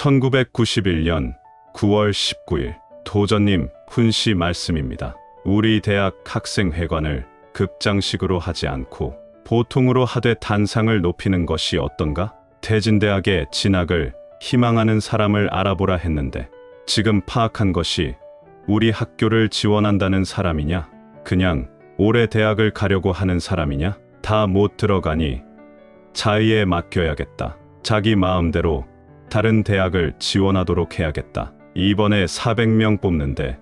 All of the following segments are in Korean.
1991년 9월 19일 도전님 훈시 말씀입니다. 우리 대학 학생회관을 극장식으로 하지 않고 보통으로 하되 단상을 높이는 것이 어떤가? 대진대학에 진학을 희망하는 사람을 알아보라 했는데 지금 파악한 것이 우리 학교를 지원한다는 사람이냐? 그냥 올해 대학을 가려고 하는 사람이냐? 다 못 들어가니 자의에 맡겨야겠다. 자기 마음대로 다른 대학을 지원하도록 해야겠다. 이번에 400명 뽑는데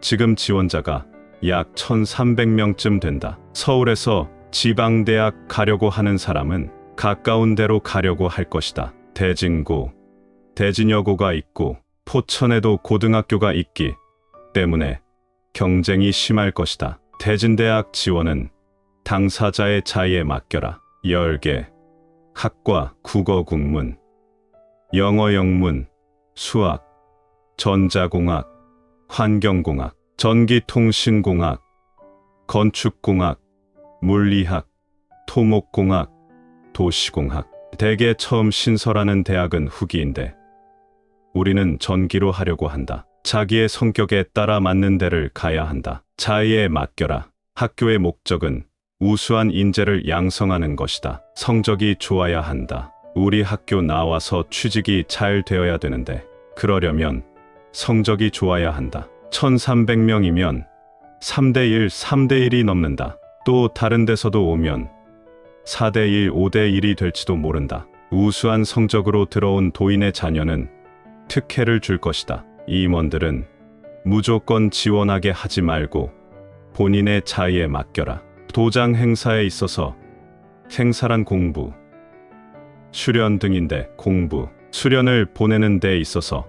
지금 지원자가 약 1300명쯤 된다. 서울에서 지방대학 가려고 하는 사람은 가까운 데로 가려고 할 것이다. 대진고, 대진여고가 있고 포천에도 고등학교가 있기 때문에 경쟁이 심할 것이다. 대진대학 지원은 당사자의 자의에 맡겨라. 10개, 학과, 국어, 국문, 영어, 영문, 수학, 전자공학, 환경공학, 전기통신공학, 건축공학, 물리학, 토목공학, 도시공학. 대개 처음 신설하는 대학은 후기인데 우리는 전기로 하려고 한다. 자기의 성격에 따라 맞는 데를 가야 한다. 자의에 맡겨라. 학교의 목적은 우수한 인재를 양성하는 것이다. 성적이 좋아야 한다. 우리 학교 나와서 취직이 잘 되어야 되는데 그러려면 성적이 좋아야 한다. 1300명이면 3대1, 3대1이 넘는다. 또 다른 데서도 오면 4대1, 5대1이 될지도 모른다. 우수한 성적으로 들어온 도인의 자녀는 특혜를 줄 것이다. 임원들은 무조건 지원하게 하지 말고 본인의 자의에 맡겨라. 도장 행사에 있어서 행사란 공부, 수련 등인데 공부, 수련을 보내는 데 있어서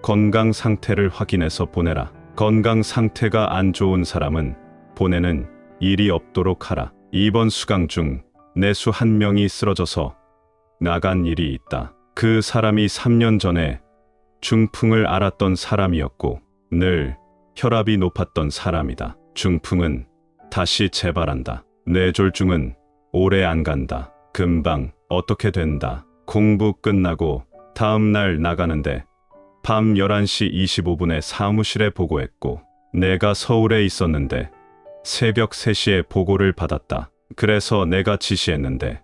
건강 상태를 확인해서 보내라. 건강 상태가 안 좋은 사람은 보내는 일이 없도록 하라. 이번 수강 중 내수 1명이 쓰러져서 나간 일이 있다. 그 사람이 3년 전에 중풍을 앓았던 사람이었고 늘 혈압이 높았던 사람이다. 중풍은 다시 재발한다. 뇌졸중은 오래 안 간다. 금방 어떻게 된다. 공부 끝나고 다음 날 나가는데 밤 11시 25분에 사무실에 보고했고 내가 서울에 있었는데 새벽 3시에 보고를 받았다. 그래서 내가 지시했는데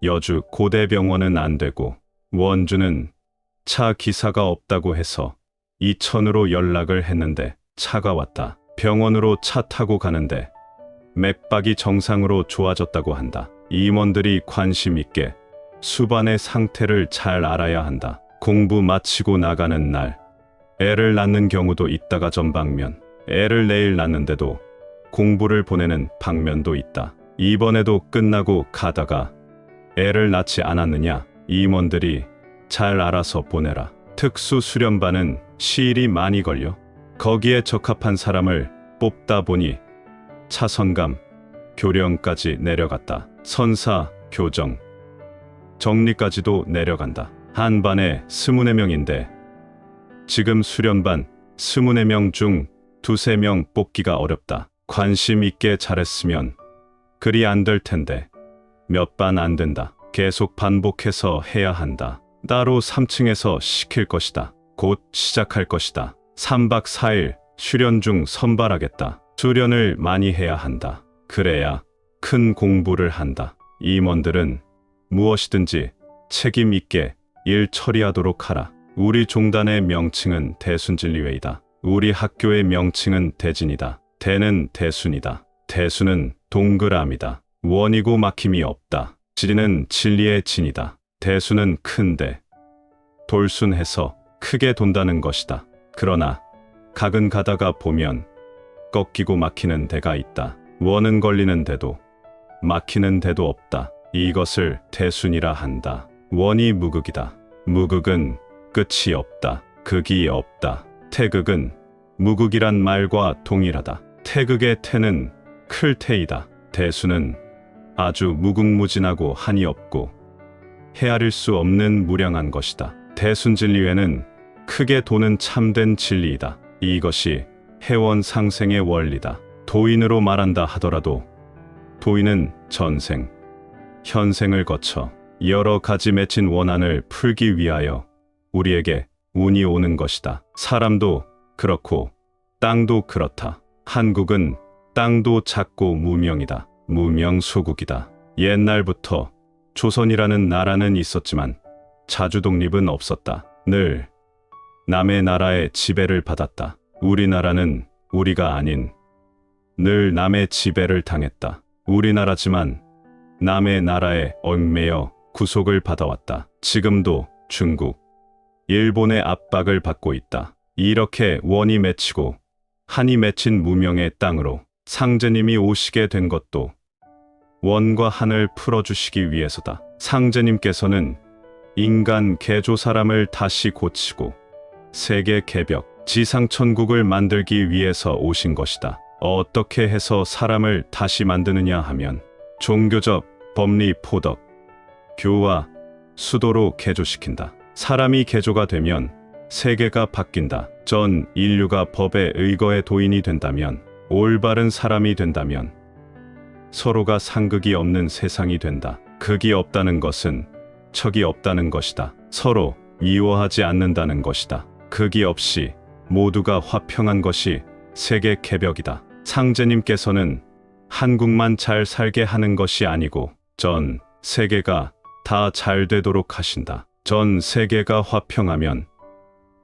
여주 고대병원은 안 되고 원주는 차 기사가 없다고 해서 이천으로 연락을 했는데 차가 왔다. 병원으로 차 타고 가는데 맥박이 정상으로 좋아졌다고 한다. 임원들이 관심 있게 수반의 상태를 잘 알아야 한다. 공부 마치고 나가는 날 애를 낳는 경우도 있다가 전방면, 애를 내일 낳는데도 공부를 보내는 방면도 있다. 이번에도 끝나고 가다가 애를 낳지 않았느냐? 임원들이 잘 알아서 보내라. 특수 수련반은 시일이 많이 걸려. 거기에 적합한 사람을 뽑다 보니 차선감, 교령까지 내려갔다. 선사, 교정, 정리까지도 내려간다. 한 반에 24명인데 지금 수련반 24명 중 2~3명 뽑기가 어렵다. 관심 있게 잘했으면 그리 안 될 텐데 몇 반 안 된다. 계속 반복해서 해야 한다. 따로 3층에서 시킬 것이다. 곧 시작할 것이다. 3박 4일 수련 중 선발하겠다. 수련을 많이 해야 한다. 그래야 큰 공부를 한다. 임원들은 무엇이든지 책임 있게 일 처리하도록 하라. 우리 종단의 명칭은 대순진리회이다. 우리 학교의 명칭은 대진이다. 대는 대순이다. 대순은 동그라미다. 원이고 막힘이 없다. 진리는 진리의 진이다. 대순은 큰데 돌순해서 크게 돈다는 것이다. 그러나 각은 가다가 보면 꺾이고 막히는 데가 있다. 원은 걸리는 데도 막히는 데도 없다. 이것을 대순이라 한다. 원이 무극이다. 무극은 끝이 없다. 극이 없다. 태극은 무극이란 말과 동일하다. 태극의 태는 클 태이다. 대순은 아주 무궁무진하고 한이 없고 헤아릴 수 없는 무량한 것이다. 대순진리회는 크게 도는 참된 진리이다. 이것이 해원 상생의 원리다. 도인으로 말한다 하더라도 도인은 전생, 현생을 거쳐 여러 가지 맺힌 원한을 풀기 위하여 우리에게 운이 오는 것이다. 사람도 그렇고 땅도 그렇다. 한국은 땅도 작고 무명이다. 무명소국이다. 옛날부터 조선이라는 나라는 있었지만 자주 독립은 없었다. 늘 남의 나라의 지배를 받았다. 우리나라는 우리가 아닌 늘 남의 지배를 당했다. 우리나라지만 남의 나라에 얽매여 구속을 받아왔다. 지금도 중국, 일본의 압박을 받고 있다. 이렇게 원이 맺히고 한이 맺힌 무명의 땅으로 상제님이 오시게 된 것도 원과 한을 풀어주시기 위해서다. 상제님께서는 인간 개조 사람을 다시 고치고 세계 개벽, 지상천국을 만들기 위해서 오신 것이다. 어떻게 해서 사람을 다시 만드느냐 하면 종교적, 법리, 포덕, 교화, 수도로 개조시킨다. 사람이 개조가 되면 세계가 바뀐다. 전 인류가 법에 의거해 도인이 된다면, 올바른 사람이 된다면 서로가 상극이 없는 세상이 된다. 극이 없다는 것은 척이 없다는 것이다. 서로 미워하지 않는다는 것이다. 극이 없이 모두가 화평한 것이 세계 개벽이다. 상제님께서는 한국만 잘 살게 하는 것이 아니고 전 세계가 다 잘 되도록 하신다. 전 세계가 화평하면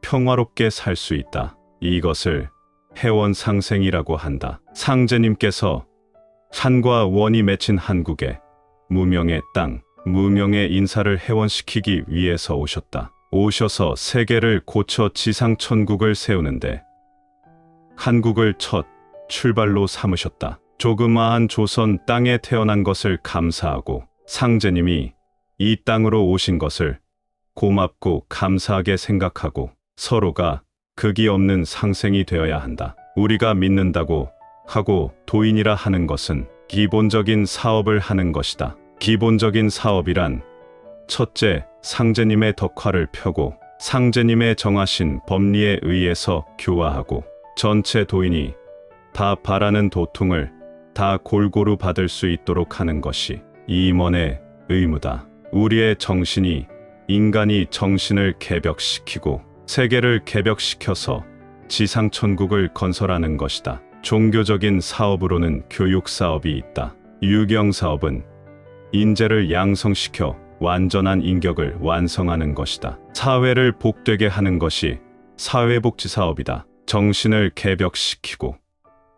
평화롭게 살 수 있다. 이것을 해원상생이라고 한다. 상제님께서 산과 원이 맺힌 한국에 무명의 땅, 무명의 인사를 해원시키기 위해서 오셨다. 오셔서 세계를 고쳐 지상천국을 세우는데 한국을 첫 출발로 삼으셨다. 조그마한 조선 땅에 태어난 것을 감사하고 상제님이 이 땅으로 오신 것을 고맙고 감사하게 생각하고 서로가 극이 없는 상생이 되어야 한다. 우리가 믿는다고 하고 도인이라 하는 것은 기본적인 사업을 하는 것이다. 기본적인 사업이란 첫째, 상제님의 덕화를 펴고 상제님의 정하신 법리에 의해서 교화하고 전체 도인이 다 바라는 도통을 다 골고루 받을 수 있도록 하는 것이 임원의 의무다. 우리의 정신이 인간이 정신을 개벽시키고 세계를 개벽시켜서 지상천국을 건설하는 것이다. 종교적인 사업으로는 교육사업이 있다. 유경사업은 인재를 양성시켜 완전한 인격을 완성하는 것이다. 사회를 복되게 하는 것이 사회복지사업이다. 정신을 개벽시키고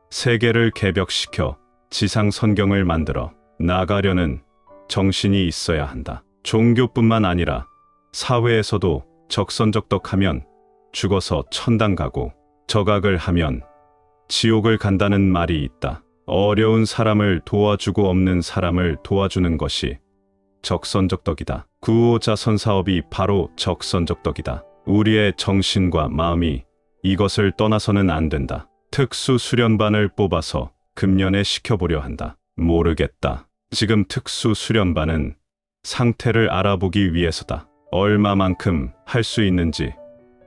세계를 개벽시켜 지상선경을 만들어 나가려는 정신이 있어야 한다. 종교뿐만 아니라 사회에서도 적선적덕하면 죽어서 천당 가고 적악을 하면 지옥을 간다는 말이 있다. 어려운 사람을 도와주고 없는 사람을 도와주는 것이 적선적덕이다. 구호자선 사업이 바로 적선적덕이다. 우리의 정신과 마음이 이것을 떠나서는 안 된다. 특수수련반을 뽑아서 금년에 시켜보려 한다. 모르겠다. 지금 특수수련반은 상태를 알아보기 위해서다. 얼마만큼 할 수 있는지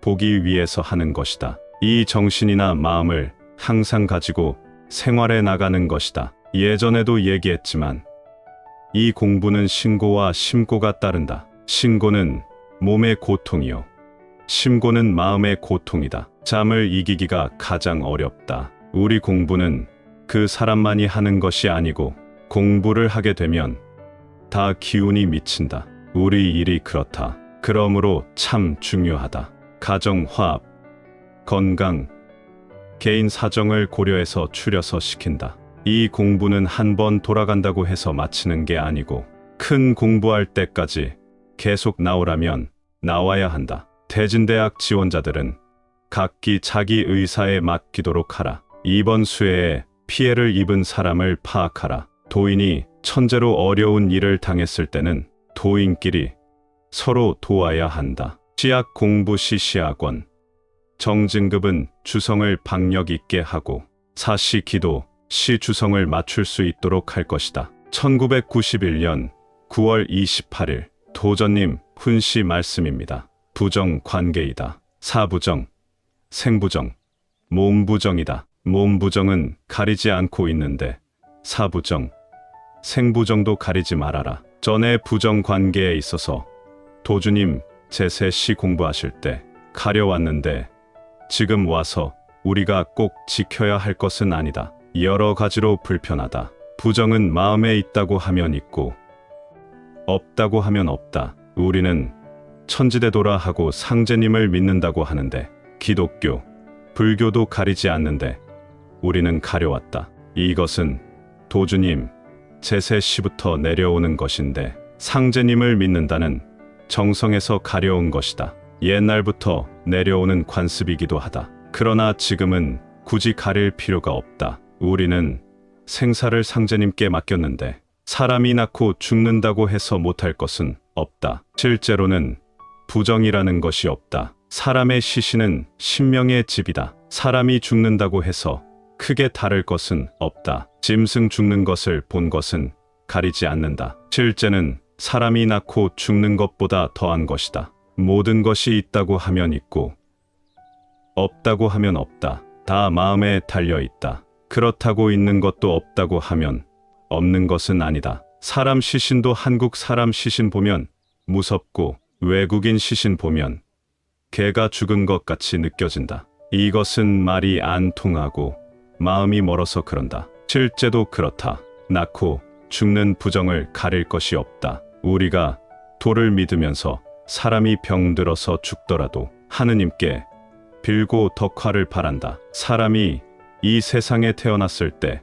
보기 위해서 하는 것이다. 이 정신이나 마음을 항상 가지고 생활해 나가는 것이다. 예전에도 얘기했지만 이 공부는 신고와 심고가 따른다. 신고는 몸의 고통이요, 심고는 마음의 고통이다. 잠을 이기기가 가장 어렵다. 우리 공부는 그 사람만이 하는 것이 아니고 공부를 하게 되면 다 기운이 미친다. 우리 일이 그렇다. 그러므로 참 중요하다. 가정 화합, 건강, 개인 사정을 고려해서 추려서 시킨다. 이 공부는 한 번 돌아간다고 해서 마치는 게 아니고 큰 공부할 때까지 계속 나오라면 나와야 한다. 대진대학 지원자들은 각기 자기 의사에 맡기도록 하라. 이번 수해에 피해를 입은 사람을 파악하라. 도인이 천재로 어려운 일을 당했을 때는 도인끼리 서로 도와야 한다. 시약 공부 시 시학원, 정진급은 주성을 박력 있게 하고 사시 기도 시 주성을 맞출 수 있도록 할 것이다. 1991년 9월 28일 도전님 훈시 말씀입니다. 부정 관계이다. 사부정, 생부정, 몸부정이다. 몸부정은 가리지 않고 있는데 사부정, 생부정도 가리지 말아라. 전에 부정 관계에 있어서 도주님 제셋이 공부하실 때 가려왔는데 지금 와서 우리가 꼭 지켜야 할 것은 아니다. 여러 가지로 불편하다. 부정은 마음에 있다고 하면 있고 없다고 하면 없다. 우리는 천지대도라 하고 상제님을 믿는다고 하는데 기독교, 불교도 가리지 않는데 우리는 가려왔다. 이것은 도주님, 제셋시부터 내려오는 것인데 상제님을 믿는다는 정성에서 가려온 것이다. 옛날부터 내려오는 관습이기도 하다. 그러나 지금은 굳이 가릴 필요가 없다. 우리는 생사를 상제님께 맡겼는데 사람이 낳고 죽는다고 해서 못할 것은 없다. 실제로는 부정이라는 것이 없다. 사람의 시신은 신명의 집이다. 사람이 죽는다고 해서 크게 다를 것은 없다. 짐승 죽는 것을 본 것은 가리지 않는다. 실제는 사람이 낳고 죽는 것보다 더한 것이다. 모든 것이 있다고 하면 있고 없다고 하면 없다. 다 마음에 달려 있다. 그렇다고 있는 것도 없다고 하면 없는 것은 아니다. 사람 시신도 한국 사람 시신 보면 무섭고 외국인 시신 보면 개가 죽은 것 같이 느껴진다. 이것은 말이 안 통하고 마음이 멀어서 그런다. 실제도 그렇다. 낳고 죽는 부정을 가릴 것이 없다. 우리가 도를 믿으면서 사람이 병들어서 죽더라도 하느님께 빌고 덕화를 바란다. 사람이 이 세상에 태어났을 때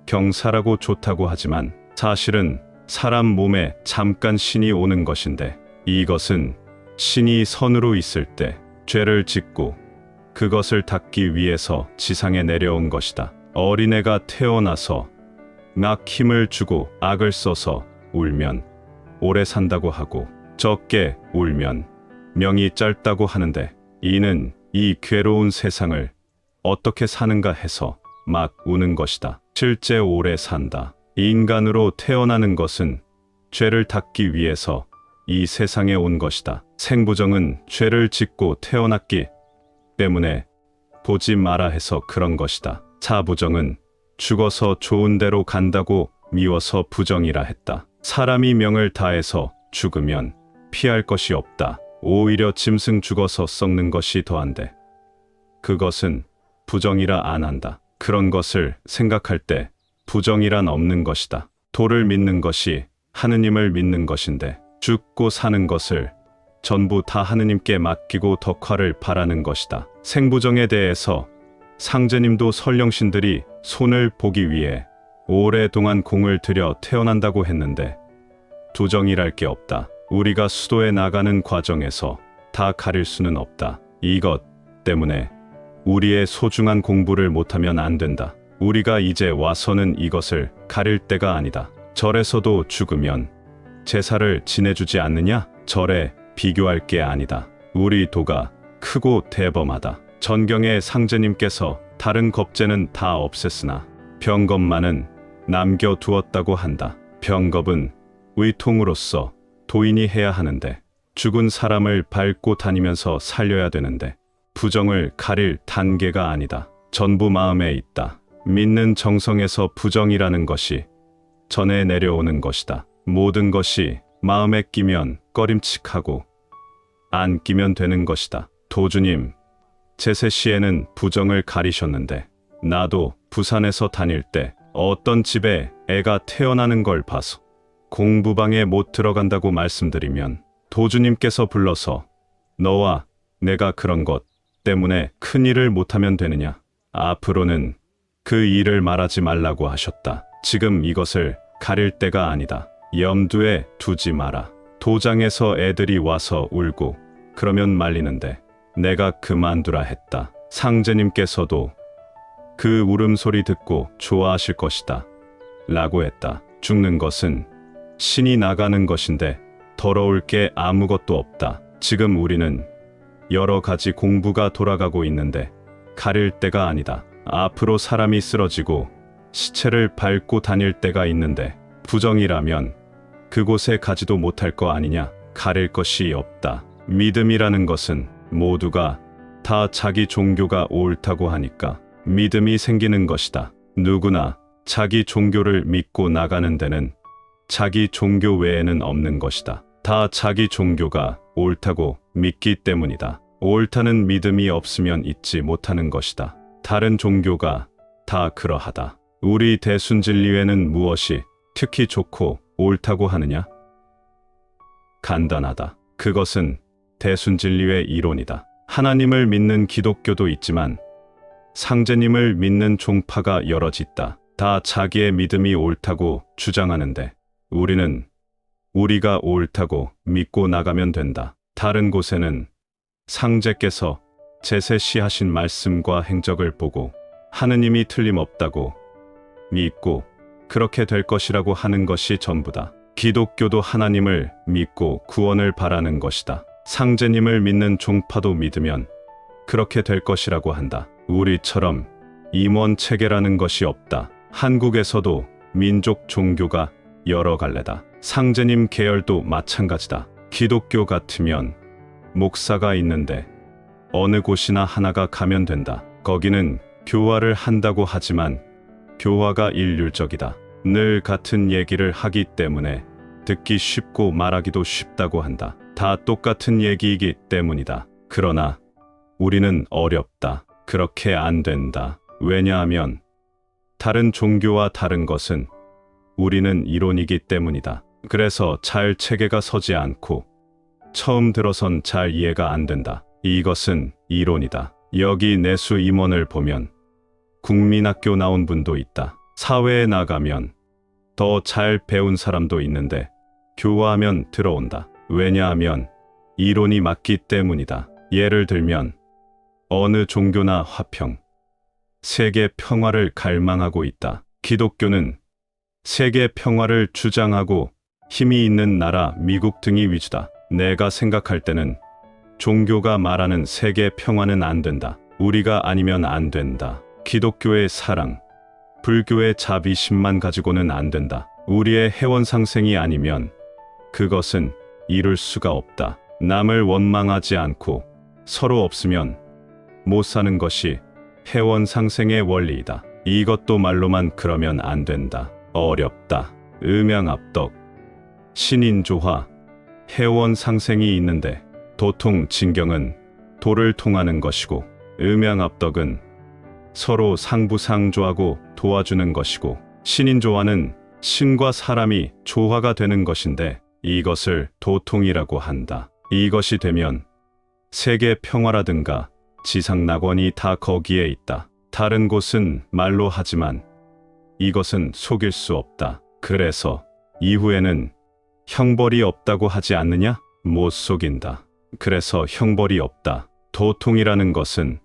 경사라고 좋다고 하지만 사실은 사람 몸에 잠깐 신이 오는 것인데 이것은 신이 선으로 있을 때 죄를 짓고 그것을 닦기 위해서 지상에 내려온 것이다. 어린애가 태어나서 막 힘을 주고 악을 써서 울면 오래 산다고 하고 적게 울면 명이 짧다고 하는데 이는 이 괴로운 세상을 어떻게 사는가 해서 막 우는 것이다. 실제 오래 산다. 인간으로 태어나는 것은 죄를 닦기 위해서 이 세상에 온 것이다. 생부정은 죄를 짓고 태어났기 때문에 보지 마라 해서 그런 것이다. 사부정은 죽어서 좋은 데로 간다고 미워서 부정이라 했다. 사람이 명을 다해서 죽으면 피할 것이 없다. 오히려 짐승 죽어서 썩는 것이 더한데 그것은 부정이라 안 한다. 그런 것을 생각할 때 부정이란 없는 것이다. 도를 믿는 것이 하느님을 믿는 것인데 죽고 사는 것을 전부 다 하느님께 맡기고 덕화를 바라는 것이다. 생부정에 대해서 상제님도 설령신들이 손을 보기 위해 오랫동안 공을 들여 태어난다고 했는데 부정이랄 게 없다. 우리가 수도에 나가는 과정에서 다 가릴 수는 없다. 이것 때문에 우리의 소중한 공부를 못하면 안 된다. 우리가 이제 와서는 이것을 가릴 때가 아니다. 절에서도 죽으면 제사를 지내주지 않느냐? 절에 비교할 게 아니다. 우리 도가 크고 대범하다. 전경의 상제님께서 다른 겁제는 다 없앴으나 병겁만은 남겨두었다고 한다. 병겁은 의통으로서 도인이 해야 하는데 죽은 사람을 밟고 다니면서 살려야 되는데 부정을 가릴 단계가 아니다. 전부 마음에 있다. 믿는 정성에서 부정이라는 것이 전해 내려오는 것이다. 모든 것이 마음에 끼면 꺼림칙하고 안 끼면 되는 것이다. 도주님, 제셋시에는 부정을 가리셨는데 나도 부산에서 다닐 때 어떤 집에 애가 태어나는 걸 봐서 공부방에 못 들어간다고 말씀드리면 도주님께서 불러서 너와 내가 그런 것 때문에 큰 일을 못하면 되느냐? 앞으로는 그 일을 말하지 말라고 하셨다. 지금 이것을 가릴 때가 아니다. 염두에 두지 마라. 도장에서 애들이 와서 울고 그러면 말리는데 내가 그만두라 했다. 상제님께서도 그 울음소리 듣고 좋아하실 것이다. 라고 했다. 죽는 것은 신이 나가는 것인데 더러울 게 아무것도 없다. 지금 우리는 여러 가지 공부가 돌아가고 있는데 가릴 때가 아니다. 앞으로 사람이 쓰러지고 시체를 밟고 다닐 때가 있는데 부정이라면 그곳에 가지도 못할 거 아니냐? 가릴 것이 없다. 믿음이라는 것은 모두가 다 자기 종교가 옳다고 하니까 믿음이 생기는 것이다. 누구나 자기 종교를 믿고 나가는 데는 자기 종교 외에는 없는 것이다. 다 자기 종교가 옳다고 믿기 때문이다. 옳다는 믿음이 없으면 잊지 못하는 것이다. 다른 종교가 다 그러하다. 우리 대순진리회는 무엇이 특히 좋고 옳다고 하느냐? 간단하다. 그것은 대순진리회 이론이다. 하나님을 믿는 기독교도 있지만 상제님을 믿는 종파가 여럿 있다. 다 자기의 믿음이 옳다고 주장하는데 우리는 우리가 옳다고 믿고 나가면 된다. 다른 곳에는 상제께서 제세시하신 말씀과 행적을 보고 하느님이 틀림없다고 믿고 그렇게 될 것이라고 하는 것이 전부다. 기독교도 하나님을 믿고 구원을 바라는 것이다. 상제님을 믿는 종파도 믿으면 그렇게 될 것이라고 한다. 우리처럼 임원 체계라는 것이 없다. 한국에서도 민족 종교가 여러 갈래다. 상제님 계열도 마찬가지다. 기독교 같으면 목사가 있는데 어느 곳이나 하나가 가면 된다. 거기는 교화를 한다고 하지만 교화가 일률적이다. 늘 같은 얘기를 하기 때문에 듣기 쉽고 말하기도 쉽다고 한다. 다 똑같은 얘기이기 때문이다. 그러나 우리는 어렵다. 그렇게 안 된다. 왜냐하면 다른 종교와 다른 것은 우리는 이론이기 때문이다. 그래서 잘 체계가 서지 않고 처음 들어선 잘 이해가 안 된다. 이것은 이론이다. 여기 내수 임원을 보면 국민학교 나온 분도 있다. 사회에 나가면 더 잘 배운 사람도 있는데 교화하면 들어온다. 왜냐하면 이론이 맞기 때문이다. 예를 들면 어느 종교나 화평, 세계 평화를 갈망하고 있다. 기독교는 세계 평화를 주장하고 힘이 있는 나라 미국 등이 위주다. 내가 생각할 때는 종교가 말하는 세계 평화는 안 된다. 우리가 아니면 안 된다. 기독교의 사랑, 불교의 자비심만 가지고는 안 된다. 우리의 해원상생이 아니면 그것은 이룰 수가 없다. 남을 원망하지 않고 서로 없으면 못 사는 것이 해원상생의 원리이다. 이것도 말로만 그러면 안 된다. 어렵다. 음양압덕, 신인조화, 해원상생이 있는데 도통 진경은 도를 통하는 것이고 음양압덕은 서로 상부상조하고 도와주는 것이고 신인조화는 신과 사람이 조화가 되는 것인데 이것을 도통이라고 한다. 이것이 되면 세계 평화라든가 지상낙원이 다 거기에 있다. 다른 곳은 말로 하지만 이것은 속일 수 없다. 그래서 이후에는 형벌이 없다고 하지 않느냐? 못 속인다. 그래서 형벌이 없다. 도통이라는 것은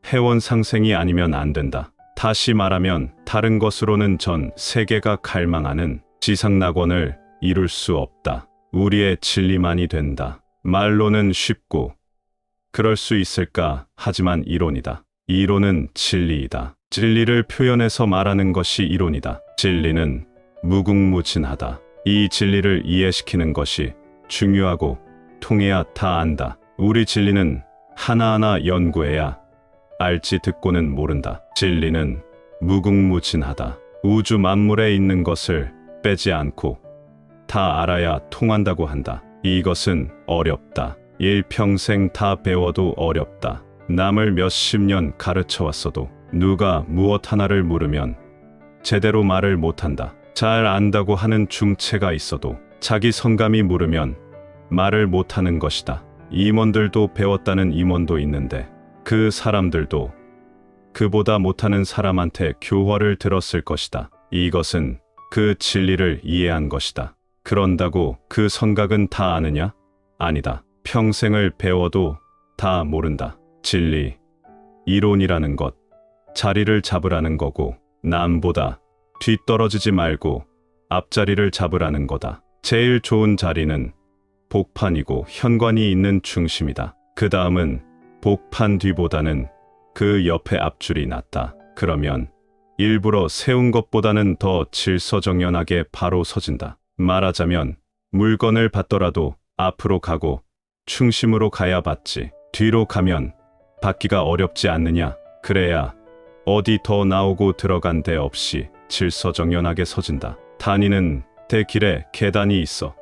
해원상생이 아니면 안 된다. 다시 말하면 다른 것으로는 전 세계가 갈망하는 지상낙원을 이룰 수 없다. 우리의 진리만이 된다. 말로는 쉽고 그럴 수 있을까? 하지만 이론이다. 이론은 진리이다. 진리를 표현해서 말하는 것이 이론이다. 진리는 무궁무진하다. 이 진리를 이해시키는 것이 중요하고 통해야 다 안다. 우리 진리는 하나하나 연구해야 알지 듣고는 모른다. 진리는 무궁무진하다. 우주 만물에 있는 것을 빼지 않고 다 알아야 통한다고 한다. 이것은 어렵다. 일평생 다 배워도 어렵다. 남을 몇십 년 가르쳐 왔어도 누가 무엇 하나를 물으면 제대로 말을 못한다. 잘 안다고 하는 중체가 있어도 자기 성감이 물으면 말을 못하는 것이다. 임원들도 배웠다는 임원도 있는데 그 사람들도 그보다 못하는 사람한테 교화를 들었을 것이다. 이것은 그 진리를 이해한 것이다. 그런다고 그 성각은 다 아느냐? 아니다. 평생을 배워도 다 모른다. 진리, 이론이라는 것, 자리를 잡으라는 거고 남보다 뒤떨어지지 말고 앞자리를 잡으라는 거다. 제일 좋은 자리는 복판이고 현관이 있는 중심이다. 그 다음은 복판 뒤보다는 그 옆에 앞줄이 낫다. 그러면 일부러 세운 것보다는 더 질서정연하게 바로 서진다. 말하자면 물건을 받더라도 앞으로 가고 중심으로 가야 받지. 뒤로 가면 받기가 어렵지 않느냐. 그래야 어디 더 나오고 들어간 데 없이 질서정연하게 서진다. 다니는 대길에 계단이 있어.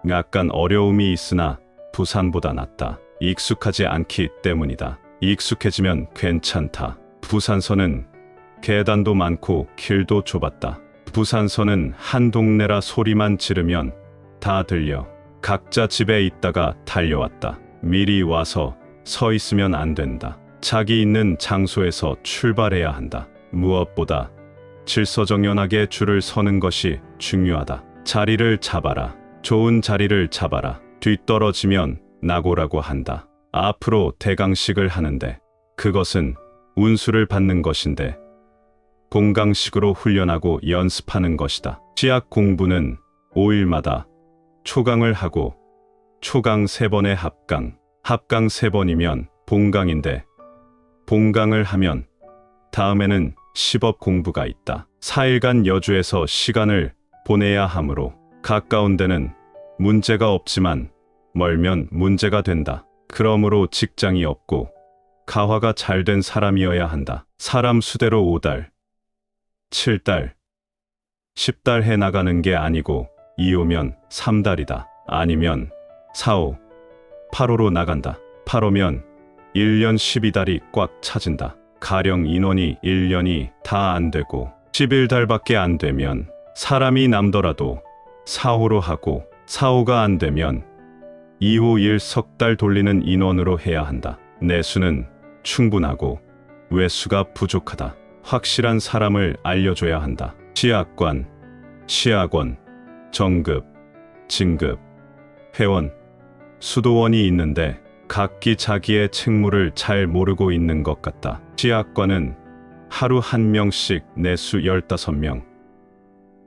약간 어려움이 있으나 부산보다 낫다. 익숙하지 않기 때문이다. 익숙해지면 괜찮다. 부산서는 계단도 많고 길도 좁았다. 부산서는 한 동네라 소리만 지르면 다 들려. 각자 집에 있다가 달려왔다. 미리 와서 서 있으면 안 된다. 자기 있는 장소에서 출발해야 한다. 무엇보다 질서정연하게 줄을 서는 것이 중요하다. 자리를 잡아라. 좋은 자리를 잡아라. 뒤떨어지면 낙오라고 한다. 앞으로 대강식을 하는데 그것은 운수를 받는 것인데 공강식으로 훈련하고 연습하는 것이다. 시약 공부는 5일마다 초강을 하고 초강 3번에 합강, 합강 3번이면 본강인데 본강을 하면 다음에는 시법 공부가 있다. 4일간 여주에서 시간을 보내야 하므로 가까운 데는 문제가 없지만 멀면 문제가 된다. 그러므로 직장이 없고 가화가 잘 된 사람이어야 한다. 사람 수대로 5달, 7달, 10달 해 나가는 게 아니고 2호면 3달이다. 아니면 4호, 8호로 나간다. 8호면 1년 12달이 꽉 차진다. 가령 인원이 1년이 다 안 되고 11달밖에 안 되면 사람이 남더라도 4호로 하고 4호가 안 되면 2호 1석 달 돌리는 인원으로 해야 한다. 내수는 충분하고 외수가 부족하다. 확실한 사람을 알려줘야 한다. 시약관, 시학원, 정급, 진급, 회원, 수도원이 있는데 각기 자기의 책무를 잘 모르고 있는 것 같다. 시약관은 하루 1명씩 내수 15명,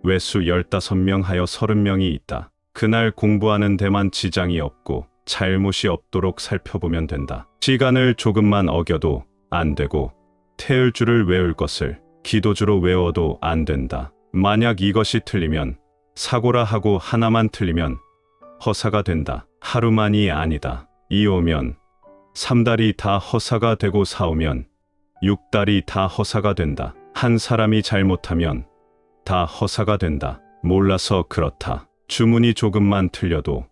외수 15명 하여 30명이 있다. 그날 공부하는 데만 지장이 없고 잘못이 없도록 살펴보면 된다. 시간을 조금만 어겨도 안 되고 태을주를 외울 것을 기도주로 외워도 안 된다. 만약 이것이 틀리면 사고라 하고 하나만 틀리면 허사가 된다. 하루만이 아니다. 2호면 3달이 다 허사가 되고 4호면 6달이 다 허사가 된다. 한 사람이 잘못하면 다 허사가 된다. 몰라서 그렇다. 주문이 조금만 틀려도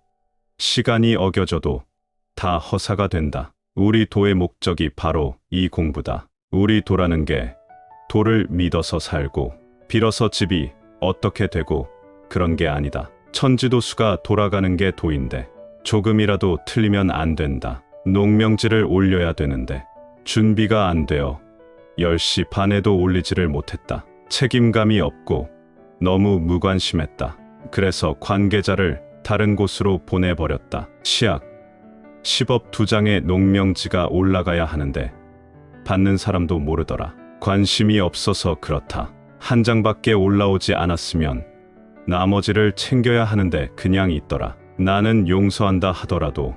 시간이 어겨져도 다 허사가 된다. 우리 도의 목적이 바로 이 공부다. 우리 도라는 게 도를 믿어서 살고 빌어서 집이 어떻게 되고 그런 게 아니다. 천지도수가 돌아가는 게 도인데 조금이라도 틀리면 안 된다. 농명지를 올려야 되는데 준비가 안 되어 10시 반에도 올리지를 못했다. 책임감이 없고 너무 무관심했다. 그래서 관계자를 다른 곳으로 보내버렸다. 시약, 시법 2장에 농명지가 올라가야 하는데 받는 사람도 모르더라. 관심이 없어서 그렇다. 한 장밖에 올라오지 않았으면 나머지를 챙겨야 하는데 그냥 있더라. 나는 용서한다 하더라도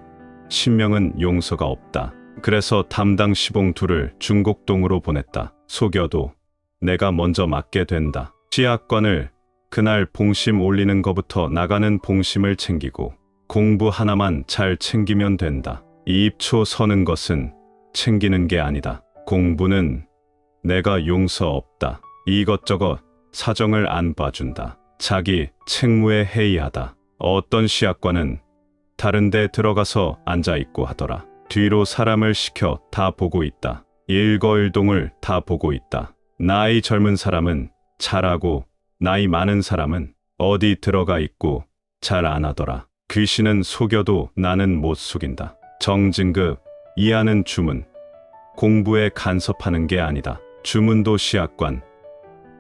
신명은 용서가 없다. 그래서 담당 시봉 2를 중곡동으로 보냈다. 속여도 내가 먼저 맡게 된다. 시약관을 그날 봉심 올리는 거부터 나가는 봉심을 챙기고 공부 하나만 잘 챙기면 된다. 이입초 서는 것은 챙기는 게 아니다. 공부는 내가 용서 없다. 이것저것 사정을 안 봐준다. 자기 책무에 해이하다. 어떤 시약관은 다른 데 들어가서 앉아있고 하더라. 뒤로 사람을 시켜 다 보고 있다. 일거일동을 다 보고 있다. 나이 젊은 사람은 잘하고 나이 많은 사람은 어디 들어가 있고 잘 안 하더라. 귀신은 속여도 나는 못 속인다. 정진급, 이하는 주문. 공부에 간섭하는 게 아니다. 주문도 시약관,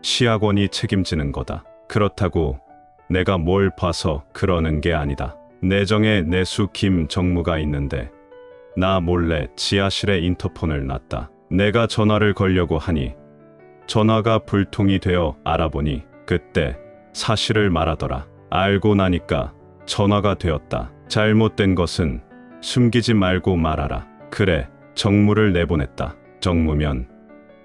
시학원이 책임지는 거다. 그렇다고 내가 뭘 봐서 그러는 게 아니다. 내정에 내수 김 정무가 있는데 나 몰래 지하실에 인터폰을 놨다. 내가 전화를 걸려고 하니 전화가 불통이 되어 알아보니 그때 사실을 말하더라. 알고 나니까 전화가 되었다. 잘못된 것은 숨기지 말고 말하라. 그래, 정무를 내보냈다. 정무면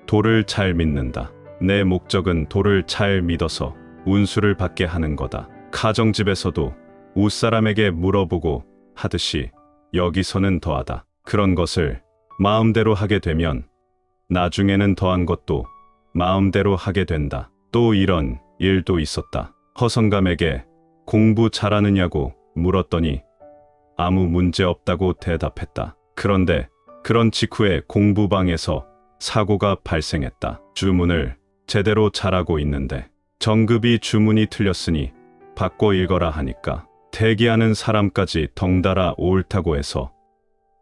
도를 잘 믿는다. 내 목적은 도를 잘 믿어서 운수를 받게 하는 거다. 가정집에서도 웃사람에게 물어보고 하듯이 여기서는 더하다. 그런 것을 마음대로 하게 되면 나중에는 더한 것도 마음대로 하게 된다. 또 이런 일도 있었다. 허성감에게 공부 잘하느냐고 물었더니 아무 문제 없다고 대답했다. 그런데 그런 직후에 공부방에서 사고가 발생했다. 주문을 제대로 잘하고 있는데 정급이 주문이 틀렸으니 바꿔 읽어라 하니까 대기하는 사람까지 덩달아 옳다고 해서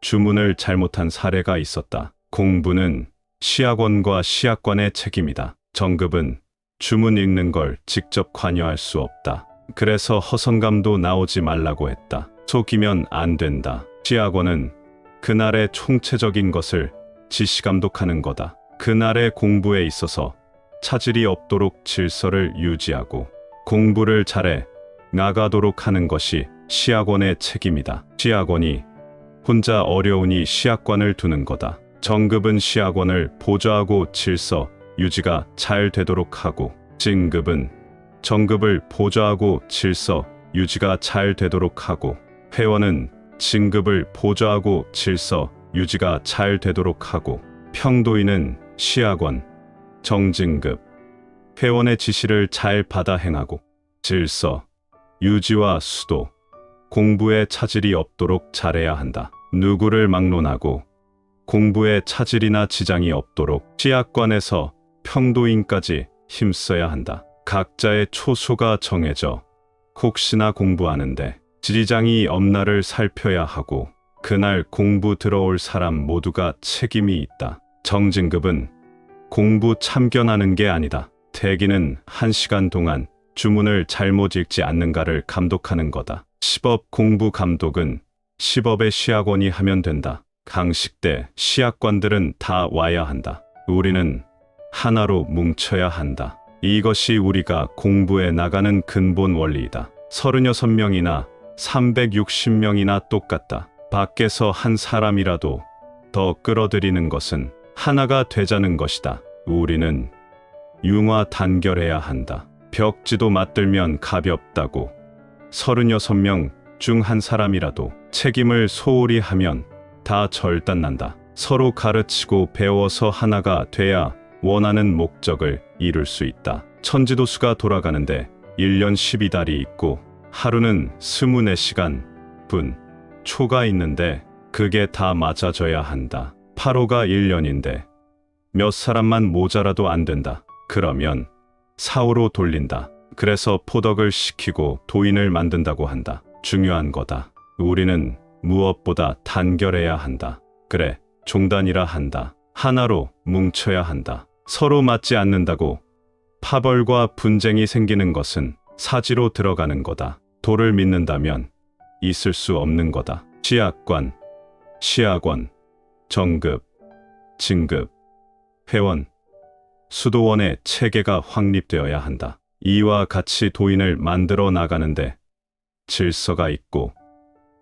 주문을 잘못한 사례가 있었다. 공부는 시학원과 시학관의 책임이다. 정급은 주문 읽는 걸 직접 관여할 수 없다. 그래서 허성감도 나오지 말라고 했다. 속이면 안 된다. 시학원은 그날의 총체적인 것을 지시감독하는 거다. 그날의 공부에 있어서 차질이 없도록 질서를 유지하고 공부를 잘해 나가도록 하는 것이 시학원의 책임이다. 시학원이 혼자 어려우니 시학관을 두는 거다. 정급은 시학원을 보좌하고 질서 유지가 잘 되도록 하고, 진급은 정급을 보좌하고 질서 유지가 잘 되도록 하고, 회원은 진급을 보좌하고 질서 유지가 잘 되도록 하고, 평도인은 시학원, 정진급, 회원의 지시를 잘 받아 행하고, 질서 유지와 수도, 공부에 차질이 없도록 잘해야 한다. 누구를 막론하고 공부에 차질이나 지장이 없도록 시학관에서 평도인까지 힘써야 한다. 각자의 초소가 정해져 혹시나 공부하는데 지장이 없나를 살펴야 하고, 그날 공부 들어올 사람 모두가 책임이 있다. 정진급은 공부 참견하는 게 아니다. 대기는 1시간 동안 주문을 잘못 읽지 않는가를 감독하는 거다. 시법 공부 감독은 시법의 시학원이 하면 된다. 강식 때 시학관들은 다 와야 한다. 우리는 하나로 뭉쳐야 한다. 이것이 우리가 공부해 나가는 근본 원리이다. 36명이나 360명이나 똑같다. 밖에서 한 사람이라도 더 끌어들이는 것은 하나가 되자는 것이다. 우리는 융화 단결해야 한다. 벽지도 맞들면 가볍다고 36명 중 한 사람이라도 책임을 소홀히 하면 다 절단난다. 서로 가르치고 배워서 하나가 돼야 원하는 목적을 이룰 수 있다. 천지도수가 돌아가는데 1년 12달이 있고 하루는 24시간, 분, 초가 있는데 그게 다 맞아져야 한다. 8호가 1년인데 몇 사람만 모자라도 안 된다. 그러면 4호로 돌린다. 그래서 포덕을 시키고 도인을 만든다고 한다. 중요한 거다. 우리는 무엇보다 단결해야 한다. 그래, 종단이라 한다. 하나로 뭉쳐야 한다. 서로 맞지 않는다고 파벌과 분쟁이 생기는 것은 사지로 들어가는 거다. 도를 믿는다면 있을 수 없는 거다. 시학관, 시학원, 정급, 진급, 회원, 수도원의 체계가 확립되어야 한다. 이와 같이 도인을 만들어 나가는데 질서가 있고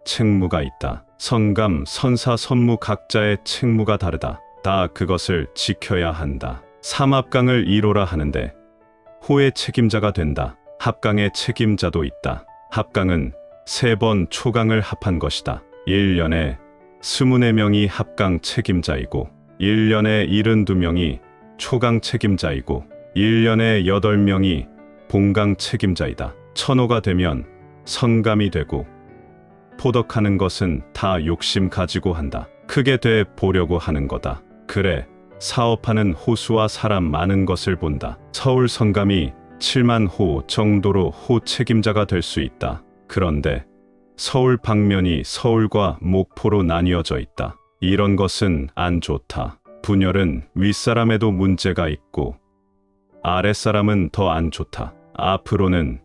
책무가 있다. 선감, 선사, 선무 각자의 책무가 다르다. 다 그것을 지켜야 한다. 삼합강을 1호라 하는데 호의 책임자가 된다. 합강의 책임자도 있다. 합강은 3번 초강을 합한 것이다. 1년에 24명이 합강 책임자이고 1년에 72명이 초강 책임자이고 1년에 8명이 본강 책임자이다. 천호가 되면 선감이 되고, 포덕하는 것은 다 욕심 가지고 한다. 크게 돼 보려고 하는 거다. 그래, 사업하는 호수와 사람 많은 것을 본다. 서울 선감이 7만 호 정도로 호 책임자가 될 수 있다. 그런데 서울 방면이 서울과 목포로 나뉘어져 있다. 이런 것은 안 좋다. 분열은 윗사람에도 문제가 있고 아랫사람은 더 안 좋다. 앞으로는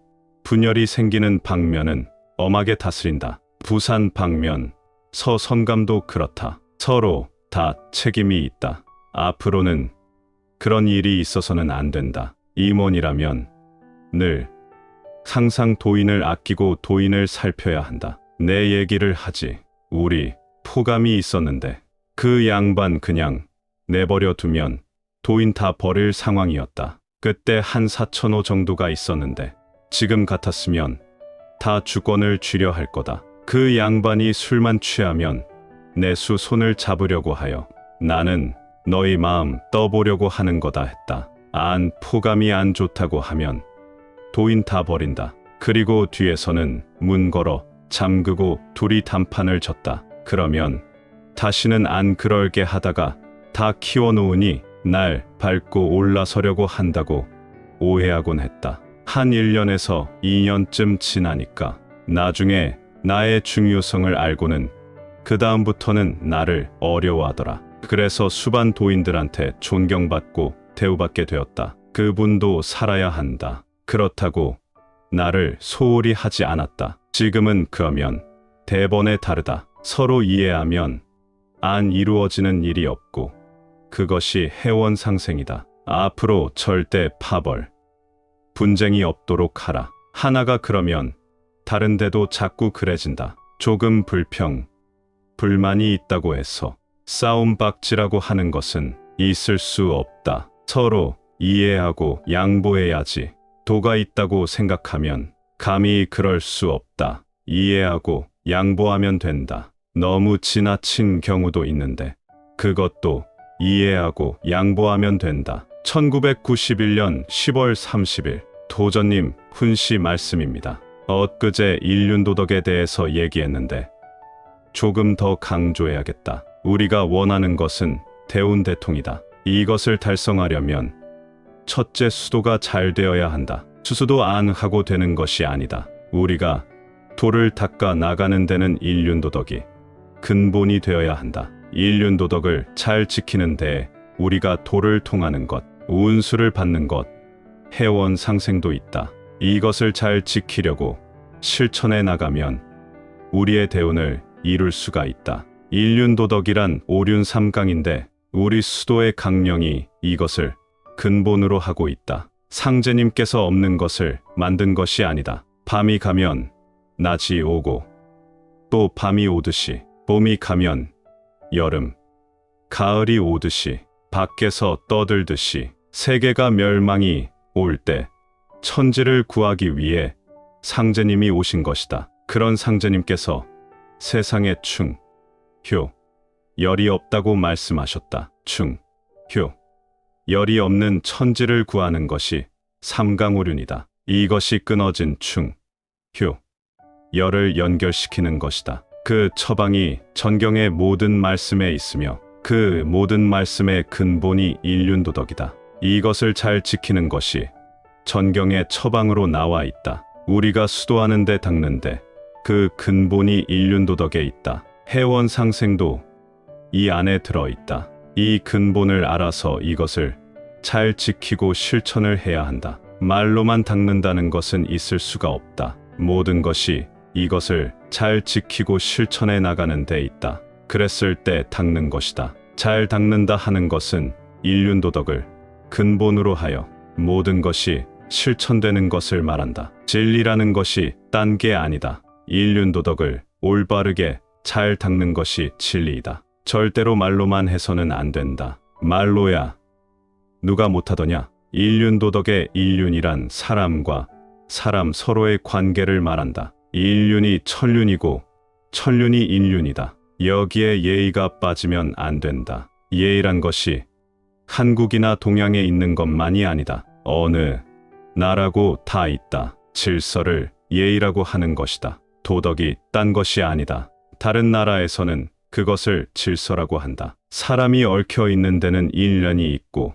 분열이 생기는 방면은 엄하게 다스린다. 부산 방면, 서선감도 그렇다. 서로 다 책임이 있다. 앞으로는 그런 일이 있어서는 안 된다. 임원이라면 늘 항상 도인을 아끼고 도인을 살펴야 한다. 내 얘기를 하지. 우리 포감이 있었는데 그 양반 그냥 내버려 두면 도인 다 버릴 상황이었다. 그때 한 4,000호 정도가 있었는데 지금 같았으면 다 주권을 쥐려 할 거다. 그 양반이 술만 취하면 내수 손을 잡으려고 하여 나는 너희 마음 떠보려고 하는 거다 했다. 안 포감이 안 좋다고 하면 도인 다 버린다. 그리고 뒤에서는 문 걸어 잠그고 둘이 단판을 졌다. 그러면 다시는 안 그럴게 하다가 다 키워놓으니 날 밟고 올라서려고 한다고 오해하곤 했다. 한 1년에서 2년쯤 지나니까 나중에 나의 중요성을 알고는 그 다음부터는 나를 어려워하더라. 그래서 수반 도인들한테 존경받고 대우받게 되었다. 그분도 살아야 한다. 그렇다고 나를 소홀히 하지 않았다. 지금은 그러면 대번에 다르다. 서로 이해하면 안 이루어지는 일이 없고 그것이 해원상생이다. 앞으로 절대 파벌, 분쟁이 없도록 하라. 하나가 그러면 다른 데도 자꾸 그래진다. 조금 불만이 있다고 해서 싸움박질하고 하는 것은 있을 수 없다. 서로 이해하고 양보해야지. 도가 있다고 생각하면 감히 그럴 수 없다. 이해하고 양보하면 된다. 너무 지나친 경우도 있는데 그것도 이해하고 양보하면 된다. 1991년 10월 30일 도전님 훈시 말씀입니다. 엊그제 인륜도덕에 대해서 얘기했는데 조금 더 강조해야겠다. 우리가 원하는 것은 대운대통이다. 이것을 달성하려면 첫째 수도가 잘 되어야 한다. 수수도 안 하고 되는 것이 아니다. 우리가 도를 닦아 나가는 데는 인륜도덕이 근본이 되어야 한다. 인륜도덕을 잘 지키는 데에 우리가 도를 통하는 것, 운수를 받는 것, 해원상생도 있다. 이것을 잘 지키려고 실천해 나가면 우리의 대운을 이룰 수가 있다. 인륜도덕이란 오륜삼강인데 우리 수도의 강령이 이것을 근본으로 하고 있다. 상제님께서 없는 것을 만든 것이 아니다. 밤이 가면 낮이 오고 또 밤이 오듯이 봄이 가면 여름, 가을이 오듯이 밖에서 떠들듯이 세계가 멸망이 올 때 천지를 구하기 위해 상제님이 오신 것이다. 그런 상제님께서 세상에 충, 효, 열이 없다고 말씀하셨다. 충, 효, 열이 없는 천지를 구하는 것이 삼강오륜이다. 이것이 끊어진 충, 효, 열을 연결시키는 것이다. 그 처방이 전경의 모든 말씀에 있으며 그 모든 말씀의 근본이 인륜도덕이다. 이것을 잘 지키는 것이 전경의 처방으로 나와 있다. 우리가 수도하는 데 닦는데 그 근본이 인륜도덕에 있다. 해원상생도 이 안에 들어있다. 이 근본을 알아서 이것을 잘 지키고 실천을 해야 한다. 말로만 닦는다는 것은 있을 수가 없다. 모든 것이 이것을 잘 지키고 실천해 나가는 데 있다. 그랬을 때 닦는 것이다. 잘 닦는다 하는 것은 인륜도덕을 근본으로 하여 모든 것이 실천되는 것을 말한다. 진리라는 것이 딴 게 아니다. 인륜도덕을 올바르게 잘 닦는 것이 진리이다. 절대로 말로만 해서는 안 된다. 말로야 누가 못하더냐? 인륜도덕의 인륜이란 사람과 사람 서로의 관계를 말한다. 인륜이 천륜이고 천륜이 인륜이다. 여기에 예의가 빠지면 안 된다. 예의란 것이 한국이나 동양에 있는 것만이 아니다. 어느 나라고 다 있다. 질서를 예의라고 하는 것이다. 도덕이 딴 것이 아니다. 다른 나라에서는 그것을 질서라고 한다. 사람이 얽혀 있는 데는 인연이 있고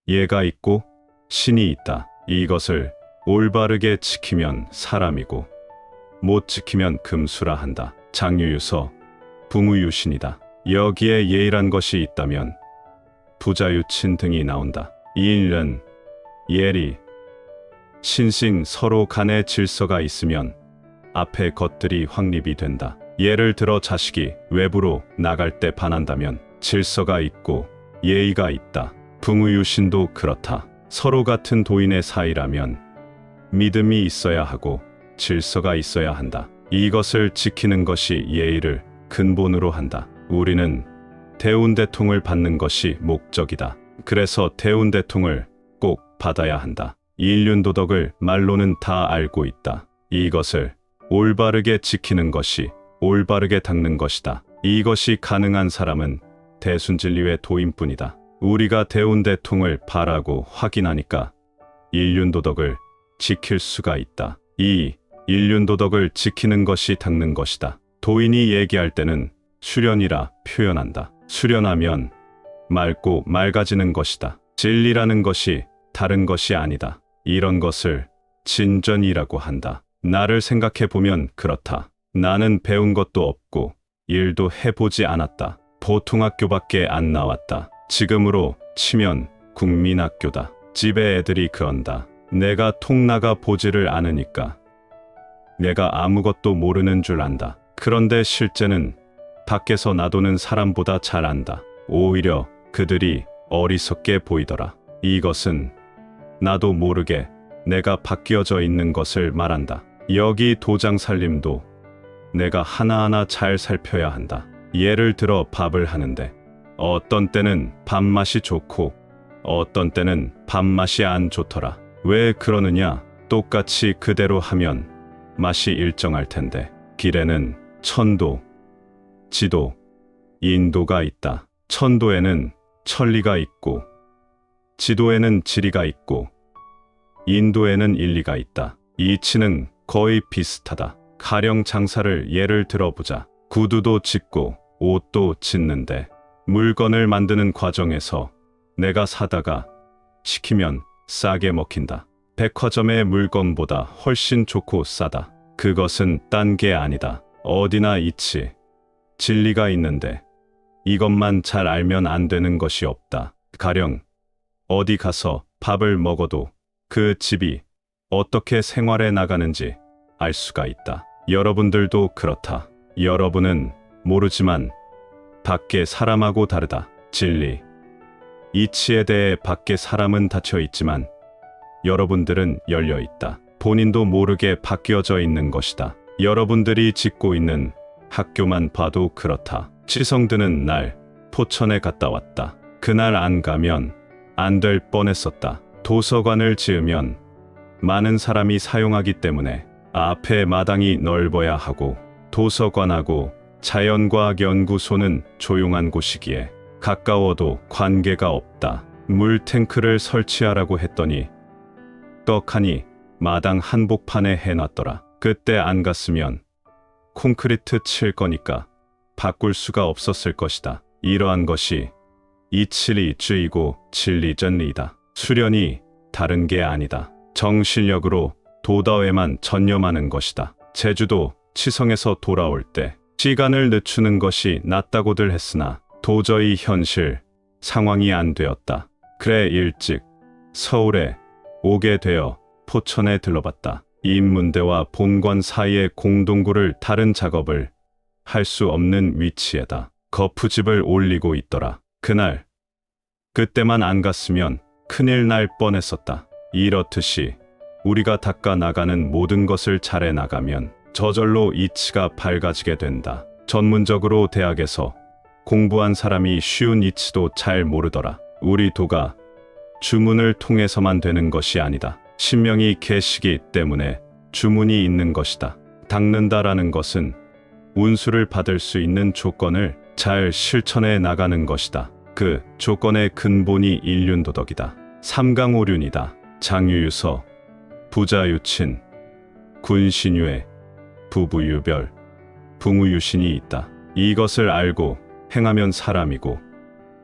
예가 있고 신이 있다. 이것을 올바르게 지키면 사람이고 못 지키면 금수라 한다. 장유유서 붕우유신이다. 여기에 예의란 것이 있다면 부자유친 등이 나온다. 인연, 예리, 신신 서로 간의 질서가 있으면 앞의 것들이 확립이 된다. 예를 들어 자식이 외부로 나갈 때 반한다면 질서가 있고 예의가 있다. 붕우유신도 그렇다. 서로 같은 도인의 사이라면 믿음이 있어야 하고 질서가 있어야 한다. 이것을 지키는 것이 예의를 근본으로 한다. 우리는 대운대통을 받는 것이 목적이다. 그래서 대운대통을 꼭 받아야 한다. 인륜도덕을 말로는 다 알고 있다. 이것을 올바르게 지키는 것이 올바르게 닦는 것이다. 이것이 가능한 사람은 대순진리의 도인뿐이다. 우리가 대운대통을 바라고 확인하니까 인륜도덕을 지킬 수가 있다. 이 인륜도덕을 지키는 것이 닦는 것이다. 도인이 얘기할 때는 수련이라 표현한다. 수련하면 맑고 맑아지는 것이다. 진리라는 것이 다른 것이 아니다. 이런 것을 진전이라고 한다. 나를 생각해 보면 그렇다. 나는 배운 것도 없고 일도 해보지 않았다. 보통 학교밖에 안 나왔다. 지금으로 치면 국민학교다. 집에 애들이 그런다. 내가 통 나가 보지를 않으니까 내가 아무것도 모르는 줄 안다. 그런데 실제는 밖에서 나도는 사람보다 잘 안다. 오히려 그들이 어리석게 보이더라. 이것은 나도 모르게 내가 바뀌어져 있는 것을 말한다. 여기 도장 살림도 내가 하나하나 잘 살펴야 한다. 예를 들어 밥을 하는데 어떤 때는 밥맛이 좋고 어떤 때는 밥맛이 안 좋더라. 왜 그러느냐? 똑같이 그대로 하면 맛이 일정할 텐데 길에는 천도, 지도, 인도가 있다. 천도에는 천리가 있고 지도에는 지리가 있고 인도에는 일리가 있다. 이치는 거의 비슷하다. 가령 장사를 예를 들어보자. 구두도 짓고 옷도 짓는데 물건을 만드는 과정에서 내가 사다가 시키면 싸게 먹힌다. 백화점의 물건보다 훨씬 좋고 싸다. 그것은 딴 게 아니다. 어디나 이치, 진리가 있는데 이것만 잘 알면 안 되는 것이 없다. 가령 어디 가서 밥을 먹어도 그 집이 어떻게 생활해 나가는지 알 수가 있다. 여러분들도 그렇다. 여러분은 모르지만 밖에 사람하고 다르다. 진리, 이치에 대해 밖에 사람은 닫혀 있지만 여러분들은 열려 있다. 본인도 모르게 바뀌어져 있는 것이다. 여러분들이 짓고 있는 학교만 봐도 그렇다. 치성드는 날 포천에 갔다 왔다. 그날 안 가면 안 될 뻔했었다. 도서관을 지으면 많은 사람이 사용하기 때문에 앞에 마당이 넓어야 하고 도서관하고 자연과학연구소는 조용한 곳이기에 가까워도 관계가 없다. 물탱크를 설치하라고 했더니 떡하니 마당 한복판에 해놨더라. 그때 안 갔으면 콘크리트 칠 거니까 바꿀 수가 없었을 것이다. 이러한 것이 이치리주의고 진리전리이다. 수련이 다른 게 아니다. 정실력으로 도다에만 전념하는 것이다. 제주도 치성에서 돌아올 때 시간을 늦추는 것이 낫다고들 했으나 도저히 현실 상황이 안 되었다. 그래 일찍 서울에 오게 되어 포천에 들러봤다. 인문대와 본관 사이의 공동구를 다른 작업을 할 수 없는 위치에다 거푸집을 올리고 있더라. 그때만 안 갔으면 큰일 날 뻔했었다. 이렇듯이 우리가 닦아 나가는 모든 것을 잘해 나가면 저절로 이치가 밝아지게 된다. 전문적으로 대학에서 공부한 사람이 쉬운 이치도 잘 모르더라. 우리 도가 주문을 통해서만 되는 것이 아니다. 신명이 계시기 때문에 주문이 있는 것이다. 닦는다라는 것은 운수를 받을 수 있는 조건을 잘 실천해 나가는 것이다. 그 조건의 근본이 인륜도덕이다. 삼강오륜이다. 장유유서, 부자유친, 군신유애, 부부유별, 붕우유신이 있다. 이것을 알고 행하면 사람이고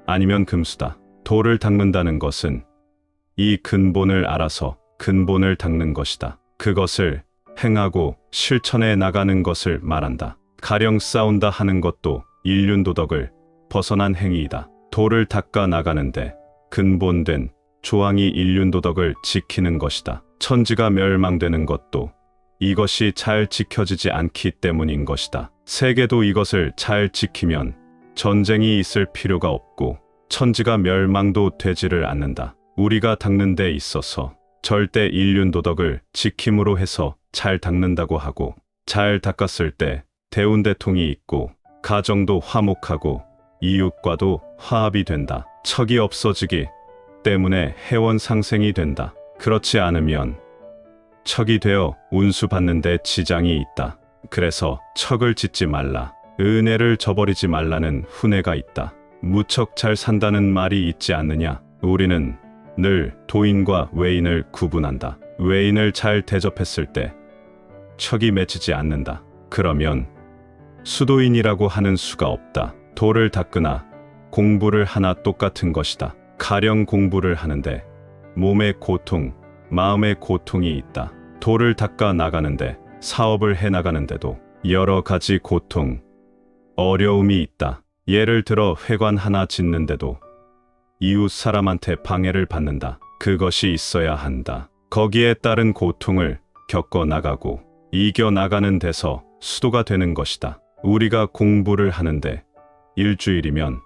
아니면 금수다. 도를 닦는다는 것은 이 근본을 알아서 근본을 닦는 것이다. 그것을 행하고 실천해 나가는 것을 말한다. 가령 싸운다 하는 것도 인륜도덕을 벗어난 행위이다. 도를 닦아 나가는데 근본된 조항이 인륜도덕을 지키는 것이다. 천지가 멸망되는 것도 이것이 잘 지켜지지 않기 때문인 것이다. 세계도 이것을 잘 지키면 전쟁이 있을 필요가 없고 천지가 멸망도 되지를 않는다. 우리가 닦는 데 있어서 절대 인륜도덕을 지킴으로 해서 잘 닦는다고 하고 잘 닦았을 때 대운대통이 있고 가정도 화목하고 이웃과도 화합이 된다. 척이 없어지기 때문에 해원 상생이 된다. 그렇지 않으면 척이 되어 운수 받는 데 지장이 있다. 그래서 척을 짓지 말라. 은혜를 저버리지 말라는 훈해가 있다. 무척 잘 산다는 말이 있지 않느냐. 우리는 늘 도인과 외인을 구분한다. 외인을 잘 대접했을 때 척이 맺히지 않는다. 그러면 수도인이라고 하는 수가 없다. 도를 닦으나 공부를 하나 똑같은 것이다. 가령 공부를 하는데 몸의 고통, 마음의 고통이 있다. 도를 닦아 나가는데, 사업을 해 나가는데도 여러 가지 고통, 어려움이 있다. 예를 들어 회관 하나 짓는데도 이웃 사람한테 방해를 받는다. 그것이 있어야 한다. 거기에 따른 고통을 겪어 나가고 이겨 나가는 데서 수도가 되는 것이다. 우리가 공부를 하는데 일주일이면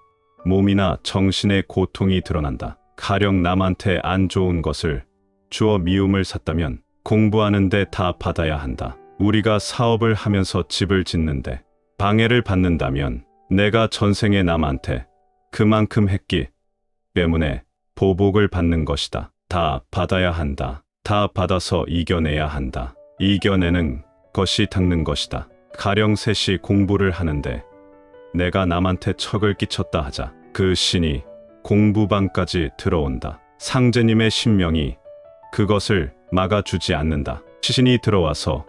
몸이나 정신의 고통이 드러난다. 가령 남한테 안 좋은 것을 주어 미움을 샀다면 공부하는데 다 받아야 한다. 우리가 사업을 하면서 집을 짓는데 방해를 받는다면 내가 전생에 남한테 그만큼 했기 때문에 보복을 받는 것이다. 다 받아야 한다. 다 받아서 이겨내야 한다. 이겨내는 것이 닦는 것이다. 가령 셋이 공부를 하는데 내가 남한테 척을 끼쳤다 하자. 그 신이 공부방까지 들어온다. 상제님의 신명이 그것을 막아주지 않는다. 신이 들어와서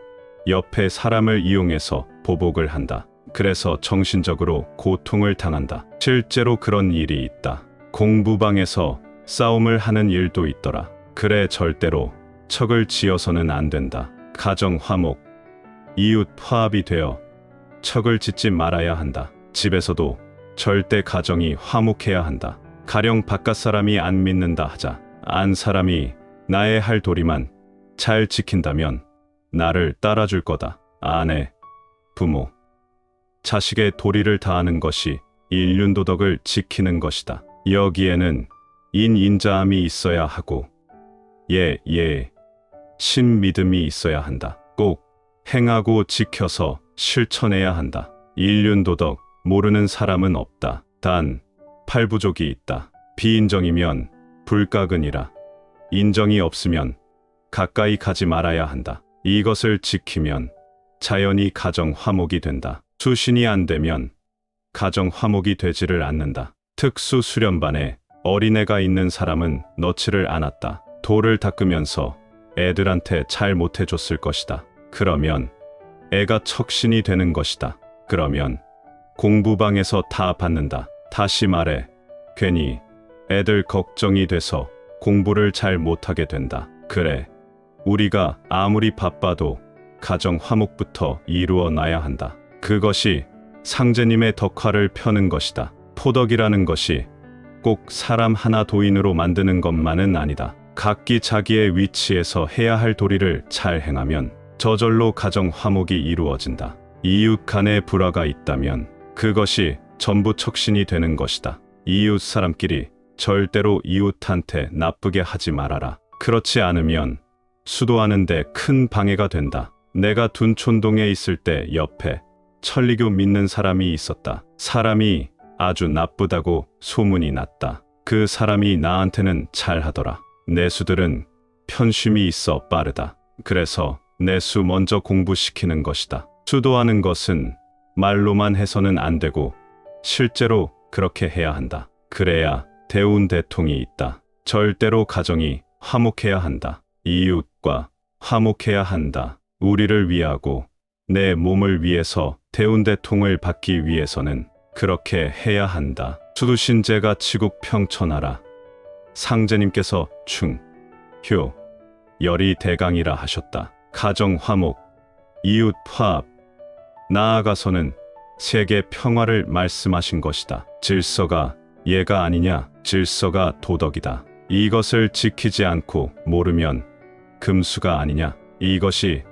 옆에 사람을 이용해서 보복을 한다. 그래서 정신적으로 고통을 당한다. 실제로 그런 일이 있다. 공부방에서 싸움을 하는 일도 있더라. 그래, 절대로 척을 지어서는 안 된다. 가정 화목, 이웃 화합이 되어 척을 짓지 말아야 한다. 집에서도 절대 가정이 화목해야 한다. 가령 바깥 사람이 안 믿는다 하자. 안 사람이 나의 할 도리만 잘 지킨다면 나를 따라줄 거다. 아내, 부모, 자식의 도리를 다하는 것이 인륜도덕을 지키는 것이다. 여기에는 인자함이 있어야 하고 신믿음이 있어야 한다. 꼭 행하고 지켜서 실천해야 한다. 인륜도덕 모르는 사람은 없다. 단 팔부족이 있다. 비인정이면 불가근이라. 인정이 없으면 가까이 가지 말아야 한다. 이것을 지키면 자연히 가정 화목이 된다. 수신이 안 되면 가정 화목이 되지를 않는다. 특수 수련반에 어린애가 있는 사람은 넣지를 않았다. 도를 닦으면서 애들한테 잘 못해줬을 것이다. 그러면 애가 척신이 되는 것이다. 그러면 공부방에서 다 받는다. 다시 말해, 괜히 애들 걱정이 돼서 공부를 잘 못하게 된다. 그래, 우리가 아무리 바빠도 가정 화목부터 이루어 놔야 한다. 그것이 상제님의 덕화를 펴는 것이다. 포덕이라는 것이 꼭 사람 하나 도인으로 만드는 것만은 아니다. 각기 자기의 위치에서 해야 할 도리를 잘 행하면 저절로 가정 화목이 이루어진다. 이웃 간에 불화가 있다면 그것이 전부 척신이 되는 것이다. 이웃 사람끼리 절대로 이웃한테 나쁘게 하지 말아라. 그렇지 않으면 수도하는데 큰 방해가 된다. 내가 둔촌동에 있을 때 옆에 천리교 믿는 사람이 있었다. 사람이 아주 나쁘다고 소문이 났다. 그 사람이 나한테는 잘하더라. 내수들은 편심이 있어 빠르다. 그래서 내수 먼저 공부시키는 것이다. 수도하는 것은 말로만 해서는 안 되고 실제로 그렇게 해야 한다. 그래야 대운대통이 있다. 절대로 가정이 화목해야 한다. 이웃과 화목해야 한다. 우리를 위하고 내 몸을 위해서 대운대통을 받기 위해서는 그렇게 해야 한다. 수두신제가 치국 평천하라. 상제님께서 충, 효, 열이 대강이라 하셨다. 가정 화목, 이웃 화합, 나아가서는 세계 평화를 말씀하신 것이다. 질서가 예가 아니냐? 질서가 도덕이다. 이것을 지키지 않고 모르면 금수가 아니냐? 이것이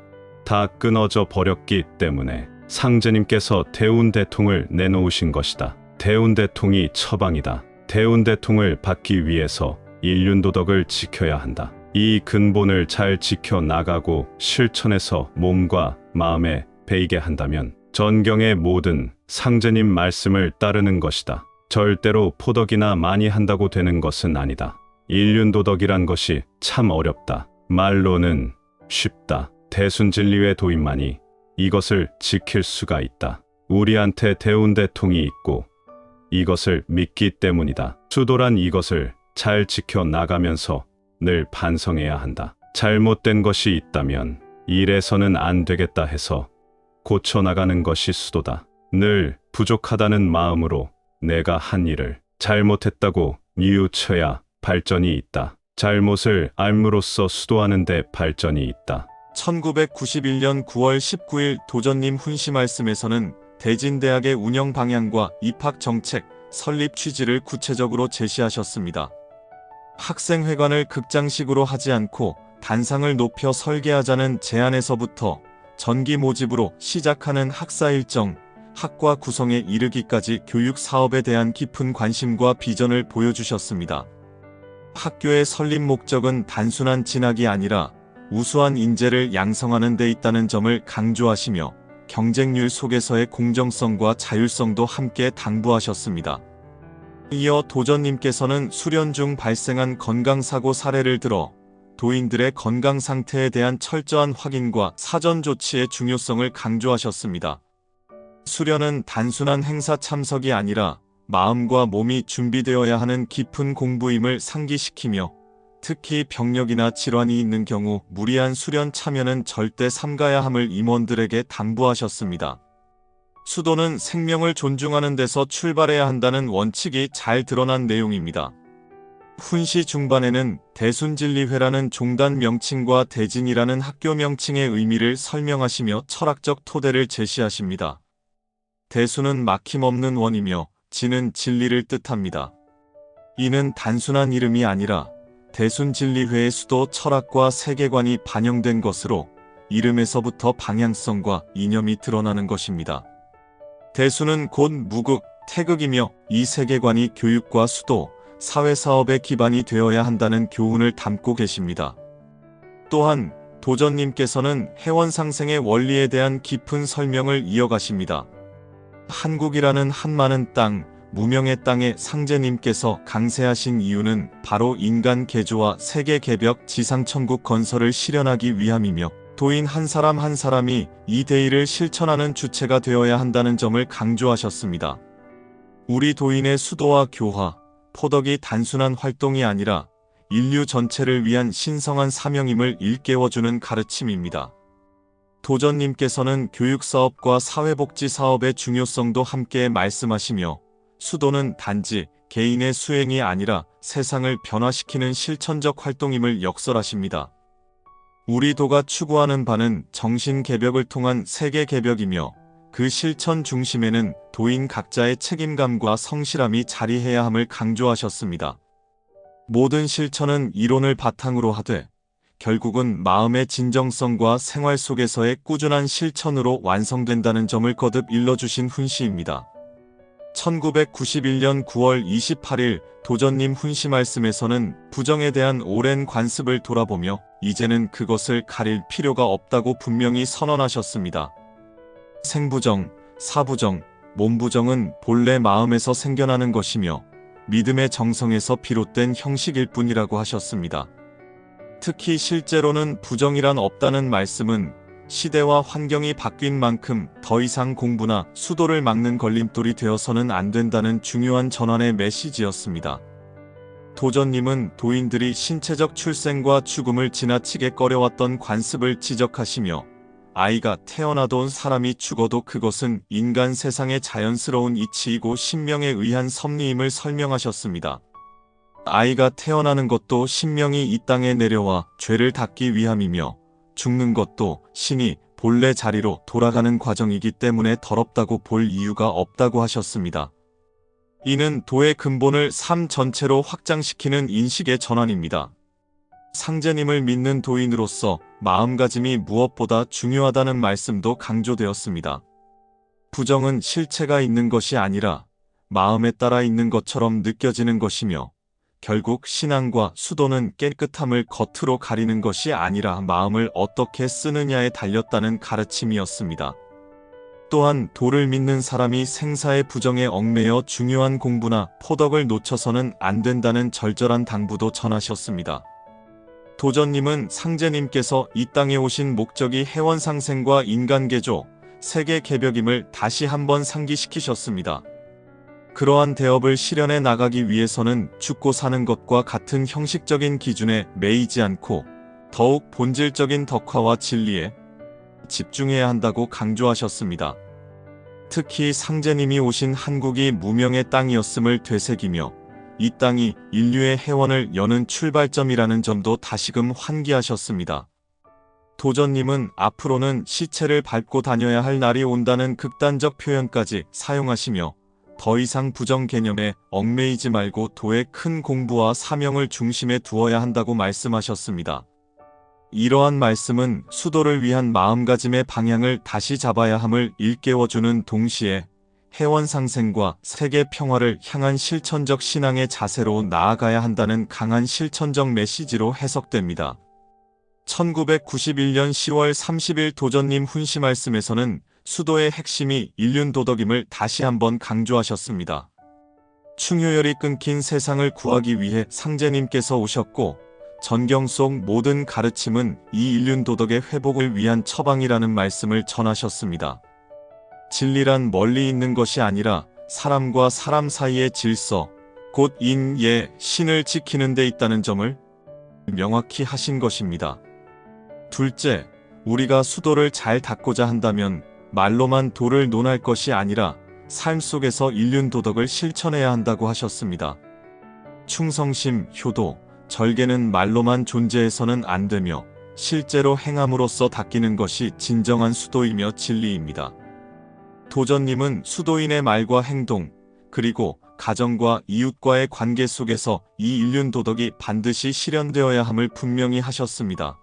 다 끊어져 버렸기 때문에 상제님께서 대운대통을 내놓으신 것이다. 대운대통이 처방이다. 대운대통을 받기 위해서 인륜도덕을 지켜야 한다. 이 근본을 잘 지켜나가고 실천해서 몸과 마음에 배이게 한다면 전경의 모든 상제님 말씀을 따르는 것이다. 절대로 포덕이나 많이 한다고 되는 것은 아니다. 인륜도덕이란 것이 참 어렵다. 말로는 쉽다. 대순진리의 도인만이 이것을 지킬 수가 있다. 우리한테 대운대통이 있고 이것을 믿기 때문이다. 수도란 이것을 잘 지켜나가면서 늘 반성해야 한다. 잘못된 것이 있다면 이래서는 안 되겠다 해서 고쳐나가는 것이 수도다. 늘 부족하다는 마음으로 내가 한 일을 잘못했다고 뉘우쳐야 발전이 있다. 잘못을 알므로써 수도하는 데 발전이 있다. 1991년 9월 19일 도전님 훈시 말씀에서는 대진대학의 운영 방향과 입학 정책, 설립 취지를 구체적으로 제시하셨습니다. 학생회관을 극장식으로 하지 않고 단상을 높여 설계하자는 제안에서부터 전기 모집으로 시작하는 학사 일정, 학과 구성에 이르기까지 교육 사업에 대한 깊은 관심과 비전을 보여주셨습니다. 학교의 설립 목적은 단순한 진학이 아니라 우수한 인재를 양성하는 데 있다는 점을 강조하시며 경쟁률 속에서의 공정성과 자율성도 함께 당부하셨습니다. 이어 도전님께서는 수련 중 발생한 건강사고 사례를 들어 도인들의 건강 상태에 대한 철저한 확인과 사전 조치의 중요성을 강조하셨습니다. 수련은 단순한 행사 참석이 아니라 마음과 몸이 준비되어야 하는 깊은 공부임을 상기시키며 특히 병력이나 질환이 있는 경우 무리한 수련 참여는 절대 삼가야 함을 임원들에게 당부하셨습니다. 수도는 생명을 존중하는 데서 출발해야 한다는 원칙이 잘 드러난 내용입니다. 훈시 중반에는 대순진리회라는 종단 명칭과 대진이라는 학교 명칭의 의미를 설명하시며 철학적 토대를 제시하십니다. 대수는 막힘없는 원이며 진은 진리를 뜻합니다. 이는 단순한 이름이 아니라 대순진리회의 수도 철학과 세계관이 반영된 것으로 이름에서부터 방향성과 이념이 드러나는 것입니다. 대수는 곧 무극, 태극이며 이 세계관이 교육과 수도, 사회사업의 기반이 되어야 한다는 교훈을 담고 계십니다. 또한 도전님께서는 해원상생의 원리에 대한 깊은 설명을 이어가십니다. 한국이라는 한 많은 땅, 무명의 땅에 상제님께서 강세하신 이유는 바로 인간 개조와 세계 개벽 지상천국 건설을 실현하기 위함이며 도인 한 사람 한 사람이 이 대의를 실천하는 주체가 되어야 한다는 점을 강조하셨습니다. 우리 도인의 수도와 교화, 포덕이 단순한 활동이 아니라 인류 전체를 위한 신성한 사명임을 일깨워주는 가르침입니다. 도전님께서는 교육사업과 사회복지사업의 중요성도 함께 말씀하시며 수도는 단지 개인의 수행이 아니라 세상을 변화시키는 실천적 활동임을 역설하십니다. 우리 도가 추구하는 바는 정신개벽을 통한 세계개벽이며 그 실천 중심에는 도인 각자의 책임감과 성실함이 자리해야 함을 강조하셨습니다. 모든 실천은 이론을 바탕으로 하되 결국은 마음의 진정성과 생활 속에서의 꾸준한 실천으로 완성된다는 점을 거듭 일러주신 훈시입니다. 1991년 9월 28일 도전님 훈시 말씀에서는 부정에 대한 오랜 관습을 돌아보며 이제는 그것을 가릴 필요가 없다고 분명히 선언하셨습니다. 생부정, 사부정, 몸부정은 본래 마음에서 생겨나는 것이며 믿음의 정성에서 비롯된 형식일 뿐이라고 하셨습니다. 특히 실제로는 부정이란 없다는 말씀은 시대와 환경이 바뀐 만큼 더 이상 공부나 수도를 막는 걸림돌이 되어서는 안 된다는 중요한 전환의 메시지였습니다. 도전님은 도인들이 신체적 출생과 죽음을 지나치게 꺼려왔던 관습을 지적하시며 아이가 태어나도 온 사람이 죽어도 그것은 인간 세상의 자연스러운 이치이고 신명에 의한 섭리임을 설명하셨습니다. 아이가 태어나는 것도 신명이 이 땅에 내려와 죄를 닦기 위함이며 죽는 것도 신이 본래 자리로 돌아가는 과정이기 때문에 더럽다고 볼 이유가 없다고 하셨습니다. 이는 도의 근본을 삶 전체로 확장시키는 인식의 전환입니다. 상제님을 믿는 도인으로서 마음가짐이 무엇보다 중요하다는 말씀도 강조되었습니다. 부정은 실체가 있는 것이 아니라 마음에 따라 있는 것처럼 느껴지는 것이며 결국 신앙과 수도는 깨끗함을 겉으로 가리는 것이 아니라 마음을 어떻게 쓰느냐에 달렸다는 가르침이었습니다. 또한 도를 믿는 사람이 생사의 부정에 얽매여 중요한 공부나 포덕을 놓쳐서는 안 된다는 절절한 당부도 전하셨습니다. 도전님은 상제님께서 이 땅에 오신 목적이 해원상생과 인간개조, 세계개벽임을 다시 한번 상기시키셨습니다. 그러한 대업을 실현해 나가기 위해서는 죽고 사는 것과 같은 형식적인 기준에 매이지 않고 더욱 본질적인 덕화와 진리에 집중해야 한다고 강조하셨습니다. 특히 상제님이 오신 한국이 무명의 땅이었음을 되새기며 이 땅이 인류의 해원을 여는 출발점이라는 점도 다시금 환기하셨습니다. 도전님은 앞으로는 시체를 밟고 다녀야 할 날이 온다는 극단적 표현까지 사용하시며 더 이상 부정 개념에 얽매이지 말고 도의 큰 공부와 사명을 중심에 두어야 한다고 말씀하셨습니다. 이러한 말씀은 수도를 위한 마음가짐의 방향을 다시 잡아야 함을 일깨워주는 동시에 해원 상생과 세계 평화를 향한 실천적 신앙의 자세로 나아가야 한다는 강한 실천적 메시지로 해석됩니다. 1991년 10월 30일 도전님 훈시 말씀에서는 수도의 핵심이 인륜도덕임을 다시 한번 강조하셨습니다. 충효열이 끊긴 세상을 구하기 위해 상제님께서 오셨고 전경 속 모든 가르침은 이 인륜도덕의 회복을 위한 처방이라는 말씀을 전하셨습니다. 진리란 멀리 있는 것이 아니라 사람과 사람 사이의 질서, 곧 인, 예, 신을 지키는 데 있다는 점을 명확히 하신 것입니다. 둘째, 우리가 수도를 잘 닦고자 한다면 말로만 도를 논할 것이 아니라 삶 속에서 인륜도덕을 실천해야 한다고 하셨습니다. 충성심, 효도, 절개는 말로만 존재해서는 안 되며 실제로 행함으로써 닦이는 것이 진정한 수도이며 진리입니다. 도전님은 수도인의 말과 행동, 그리고 가정과 이웃과의 관계 속에서 이 인륜도덕이 반드시 실현되어야 함을 분명히 하셨습니다.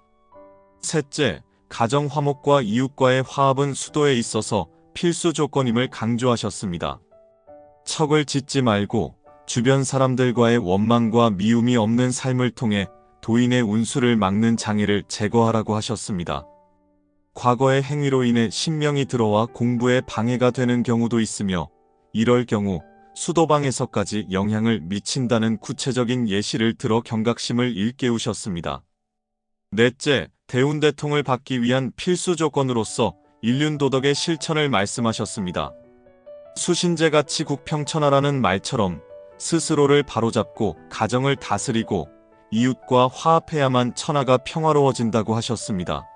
셋째, 가정 화목과 이웃과의 화합은 수도에 있어서 필수 조건임을 강조하셨습니다. 척을 짓지 말고 주변 사람들과의 원망과 미움이 없는 삶을 통해 도인의 운수를 막는 장애를 제거하라고 하셨습니다. 과거의 행위로 인해 신명이 들어와 공부에 방해가 되는 경우도 있으며 이럴 경우 수도방에서까지 영향을 미친다는 구체적인 예시를 들어 경각심을 일깨우셨습니다. 넷째, 대운대통을 받기 위한 필수 조건으로서 인륜도덕의 실천을 말씀하셨습니다. 수신제같이 국평천하라는 말처럼 스스로를 바로잡고 가정을 다스리고 이웃과 화합해야만 천하가 평화로워진다고 하셨습니다.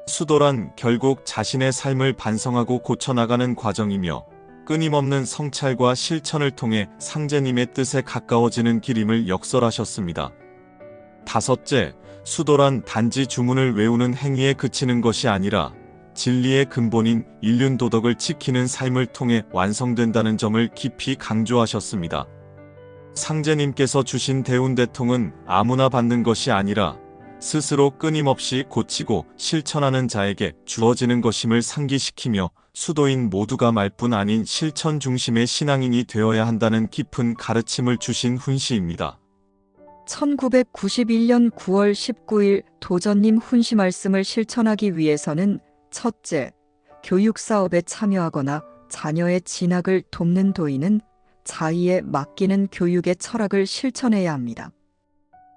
수도란 결국 자신의 삶을 반성하고 고쳐나가는 과정이며 끊임없는 성찰과 실천을 통해 상제님의 뜻에 가까워지는 길임을 역설하셨습니다. 다섯째, 수도란 단지 주문을 외우는 행위에 그치는 것이 아니라 진리의 근본인 인륜도덕을 지키는 삶을 통해 완성된다는 점을 깊이 강조하셨습니다. 상제님께서 주신 대운대통은 아무나 받는 것이 아니라 스스로 끊임없이 고치고 실천하는 자에게 주어지는 것임을 상기시키며 수도인 모두가 말뿐 아닌 실천 중심의 신앙인이 되어야 한다는 깊은 가르침을 주신 훈시입니다. 1991년 9월 19일 도전님 훈시 말씀을 실천하기 위해서는 첫째, 교육사업에 참여하거나 자녀의 진학을 돕는 도인은 자의에 맡기는 교육의 철학을 실천해야 합니다.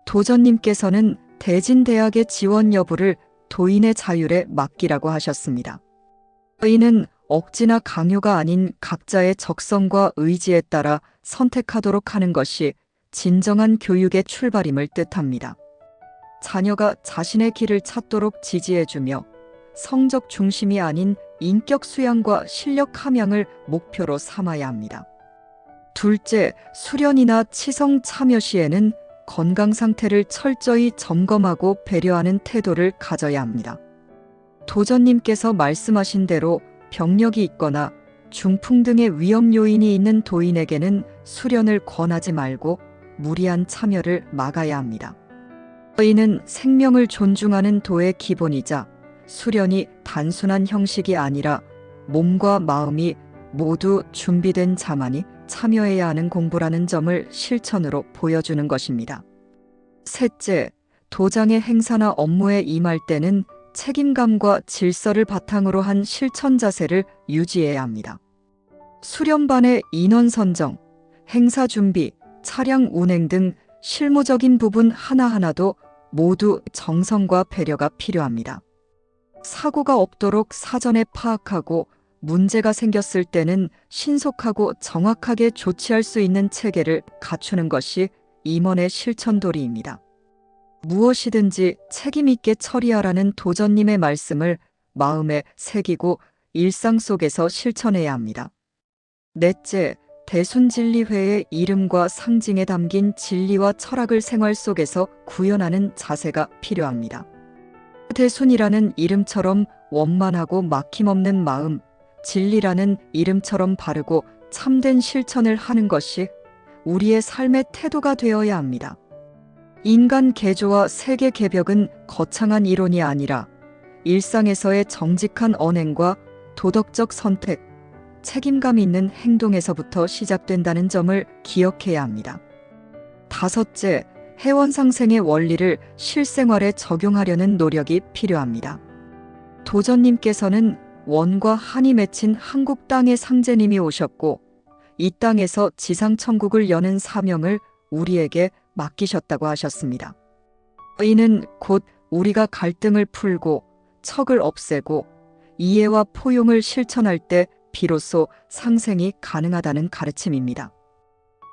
도전님께서는 대진대학의 지원 여부를 도인의 자율에 맡기라고 하셨습니다. 도인은 억지나 강요가 아닌 각자의 적성과 의지에 따라 선택하도록 하는 것이 진정한 교육의 출발임을 뜻합니다. 자녀가 자신의 길을 찾도록 지지해주며 성적 중심이 아닌 인격 수양과 실력 함양을 목표로 삼아야 합니다. 둘째, 수련이나 치성 참여 시에는 건강 상태를 철저히 점검하고 배려하는 태도를 가져야 합니다. 도전님께서 말씀하신 대로 병력이 있거나 중풍 등의 위험 요인이 있는 도인에게는 수련을 권하지 말고 무리한 참여를 막아야 합니다. 도인은 생명을 존중하는 도의 기본이자 수련이 단순한 형식이 아니라 몸과 마음이 모두 준비된 자만이 참여해야 하는 공부라는 점을 실천으로 보여주는 것입니다. 셋째, 도장의 행사나 업무에 임할 때는 책임감과 질서를 바탕으로 한 실천 자세를 유지해야 합니다. 수련반의 인원 선정, 행사 준비, 차량 운행 등 실무적인 부분 하나하나도 모두 정성과 배려가 필요합니다. 사고가 없도록 사전에 파악하고 문제가 생겼을 때는 신속하고 정확하게 조치할 수 있는 체계를 갖추는 것이 임원의 실천도리입니다. 무엇이든지 책임있게 처리하라는 도전님의 말씀을 마음에 새기고 일상 속에서 실천해야 합니다. 넷째, 대순진리회의 이름과 상징에 담긴 진리와 철학을 생활 속에서 구현하는 자세가 필요합니다. 대순이라는 이름처럼 원만하고 막힘없는 마음, 진리라는 이름처럼 바르고 참된 실천을 하는 것이 우리의 삶의 태도가 되어야 합니다. 인간 개조와 세계 개벽은 거창한 이론이 아니라 일상에서의 정직한 언행과 도덕적 선택, 책임감 있는 행동에서부터 시작된다는 점을 기억해야 합니다. 다섯째, 해원상생의 원리를 실생활에 적용하려는 노력이 필요합니다. 도전님께서는 원과 한이 맺힌 한국 땅의 상제님이 오셨고 이 땅에서 지상천국을 여는 사명을 우리에게 맡기셨다고 하셨습니다. 이는 곧 우리가 갈등을 풀고 척을 없애고 이해와 포용을 실천할 때 비로소 상생이 가능하다는 가르침입니다.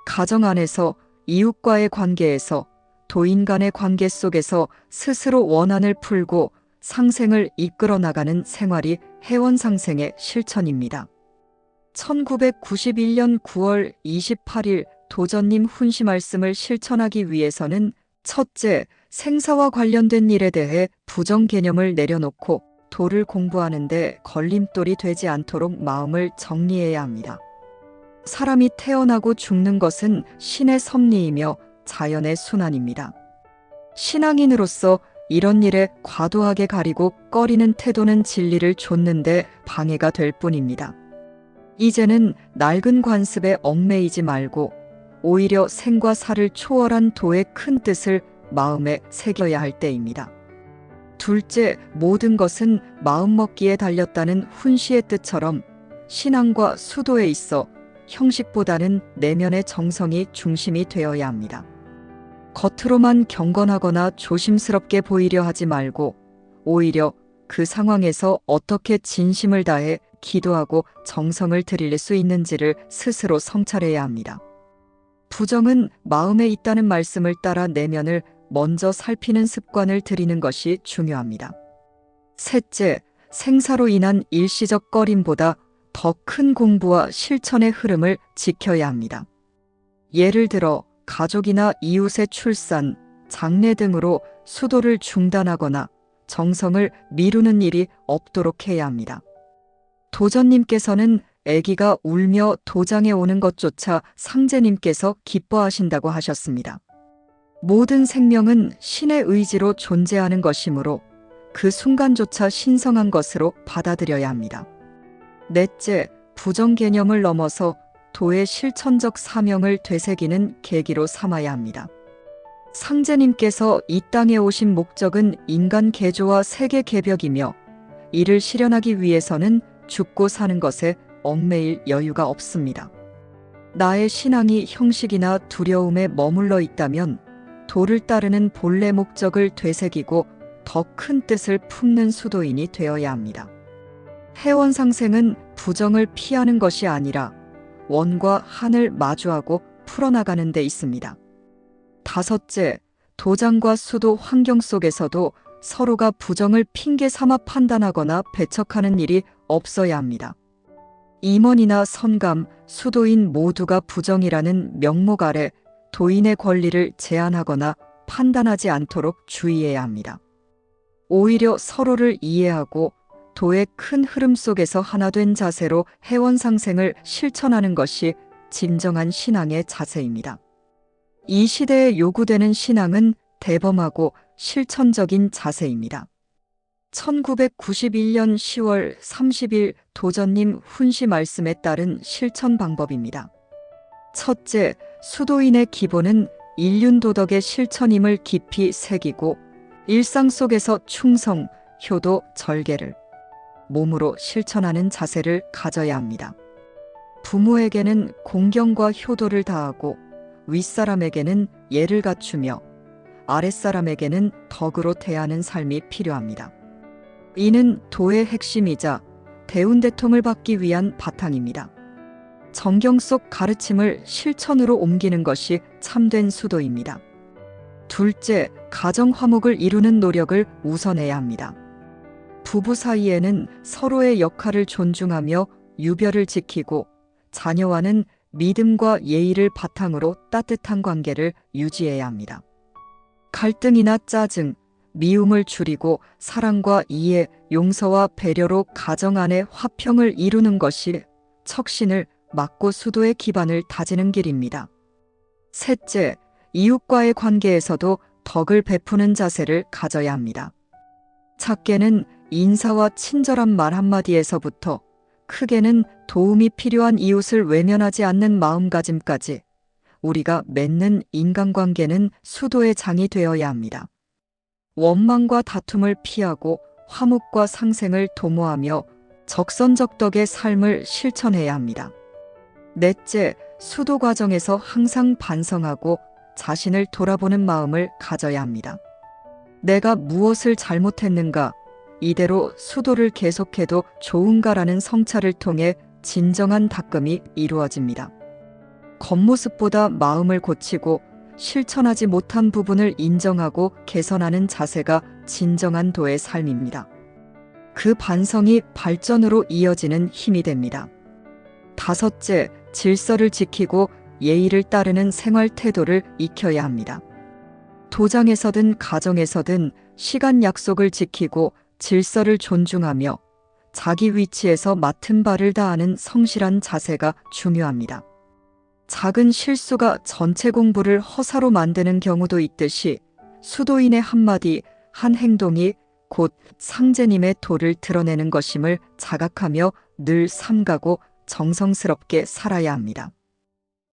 가정 안에서 이웃과의 관계에서 도인 간의 관계 속에서 스스로 원한을 풀고 상생을 이끌어 나가는 생활이 해원상생의 실천입니다. 1991년 9월 28일 도전님 훈시 말씀을 실천하기 위해서는 첫째, 생사와 관련된 일에 대해 부정 개념을 내려놓고 도를 공부하는데 걸림돌이 되지 않도록 마음을 정리해야 합니다. 사람이 태어나고 죽는 것은 신의 섭리이며 자연의 순환입니다. 신앙인으로서 이런 일에 과도하게 가리고 꺼리는 태도는 진리를 좇는데 방해가 될 뿐입니다. 이제는 낡은 관습에 얽매이지 말고 오히려 생과 사를 초월한 도의 큰 뜻을 마음에 새겨야 할 때입니다. 둘째, 모든 것은 마음먹기에 달렸다는 훈시의 뜻처럼 신앙과 수도에 있어 형식보다는 내면의 정성이 중심이 되어야 합니다. 겉으로만 경건하거나 조심스럽게 보이려 하지 말고 오히려 그 상황에서 어떻게 진심을 다해 기도하고 정성을 들일 수 있는지를 스스로 성찰해야 합니다. 부정은 마음에 있다는 말씀을 따라 내면을 먼저 살피는 습관을 들이는 것이 중요합니다. 셋째, 생사로 인한 일시적 꺼림보다 더 큰 공부와 실천의 흐름을 지켜야 합니다. 예를 들어 가족이나 이웃의 출산, 장례 등으로 수도를 중단하거나 정성을 미루는 일이 없도록 해야 합니다. 도전님께서는 아기가 울며 도장에 오는 것조차 상제님께서 기뻐하신다고 하셨습니다. 모든 생명은 신의 의지로 존재하는 것이므로 그 순간조차 신성한 것으로 받아들여야 합니다. 넷째, 부정 개념을 넘어서 도의 실천적 사명을 되새기는 계기로 삼아야 합니다. 상제님께서 이 땅에 오신 목적은 인간 개조와 세계 개벽이며 이를 실현하기 위해서는 죽고 사는 것에 얽매일 여유가 없습니다. 나의 신앙이 형식이나 두려움에 머물러 있다면 도를 따르는 본래 목적을 되새기고 더 큰 뜻을 품는 수도인이 되어야 합니다. 해원상생은 부정을 피하는 것이 아니라 원과 한을 마주하고 풀어나가는 데 있습니다. 다섯째, 도장과 수도 환경 속에서도 서로가 부정을 핑계 삼아 판단하거나 배척하는 일이 없어야 합니다. 임원이나 선감, 수도인 모두가 부정이라는 명목 아래 도인의 권리를 제한하거나 판단하지 않도록 주의해야 합니다. 오히려 서로를 이해하고 도의 큰 흐름 속에서 하나 된 자세로 해원상생을 실천하는 것이 진정한 신앙의 자세입니다. 이 시대에 요구되는 신앙은 대범하고 실천적인 자세입니다. 1991년 10월 30일 도전님 훈시 말씀에 따른 실천 방법입니다. 첫째, 수도인의 기본은 인륜도덕의 실천임을 깊이 새기고 일상 속에서 충성, 효도, 절개를 몸으로 실천하는 자세를 가져야 합니다. 부모에게는 공경과 효도를 다하고 윗사람에게는 예를 갖추며 아랫사람에게는 덕으로 대하는 삶이 필요합니다. 이는 도의 핵심이자 대운대통을 받기 위한 바탕입니다. 정경 속 가르침을 실천으로 옮기는 것이 참된 수도입니다. 둘째, 가정 화목을 이루는 노력을 우선해야 합니다. 부부 사이에는 서로의 역할을 존중하며 유별을 지키고 자녀와는 믿음과 예의를 바탕으로 따뜻한 관계를 유지해야 합니다. 갈등이나 짜증, 미움을 줄이고 사랑과 이해, 용서와 배려로 가정 안의 화평을 이루는 것이 척신을 막고 수도의 기반을 다지는 길입니다. 셋째, 이웃과의 관계에서도 덕을 베푸는 자세를 가져야 합니다. 작게는 인사와 친절한 말 한마디에서부터 크게는 도움이 필요한 이웃을 외면하지 않는 마음가짐까지 우리가 맺는 인간관계는 수도의 장이 되어야 합니다. 원망과 다툼을 피하고 화목과 상생을 도모하며 적선적덕의 삶을 실천해야 합니다. 넷째, 수도 과정에서 항상 반성하고 자신을 돌아보는 마음을 가져야 합니다. 내가 무엇을 잘못했는가, 이대로 수도를 계속해도 좋은가라는 성찰을 통해 진정한 닦음이 이루어집니다. 겉모습보다 마음을 고치고 실천하지 못한 부분을 인정하고 개선하는 자세가 진정한 도의 삶입니다. 그 반성이 발전으로 이어지는 힘이 됩니다. 다섯째, 질서를 지키고 예의를 따르는 생활 태도를 익혀야 합니다. 도장에서든 가정에서든 시간 약속을 지키고 질서를 존중하며 자기 위치에서 맡은 바를 다하는 성실한 자세가 중요합니다. 작은 실수가 전체 공부를 허사로 만드는 경우도 있듯이 수도인의 한마디, 한 행동이 곧 상제님의 도를 드러내는 것임을 자각하며 늘 삼가고 정성스럽게 살아야 합니다.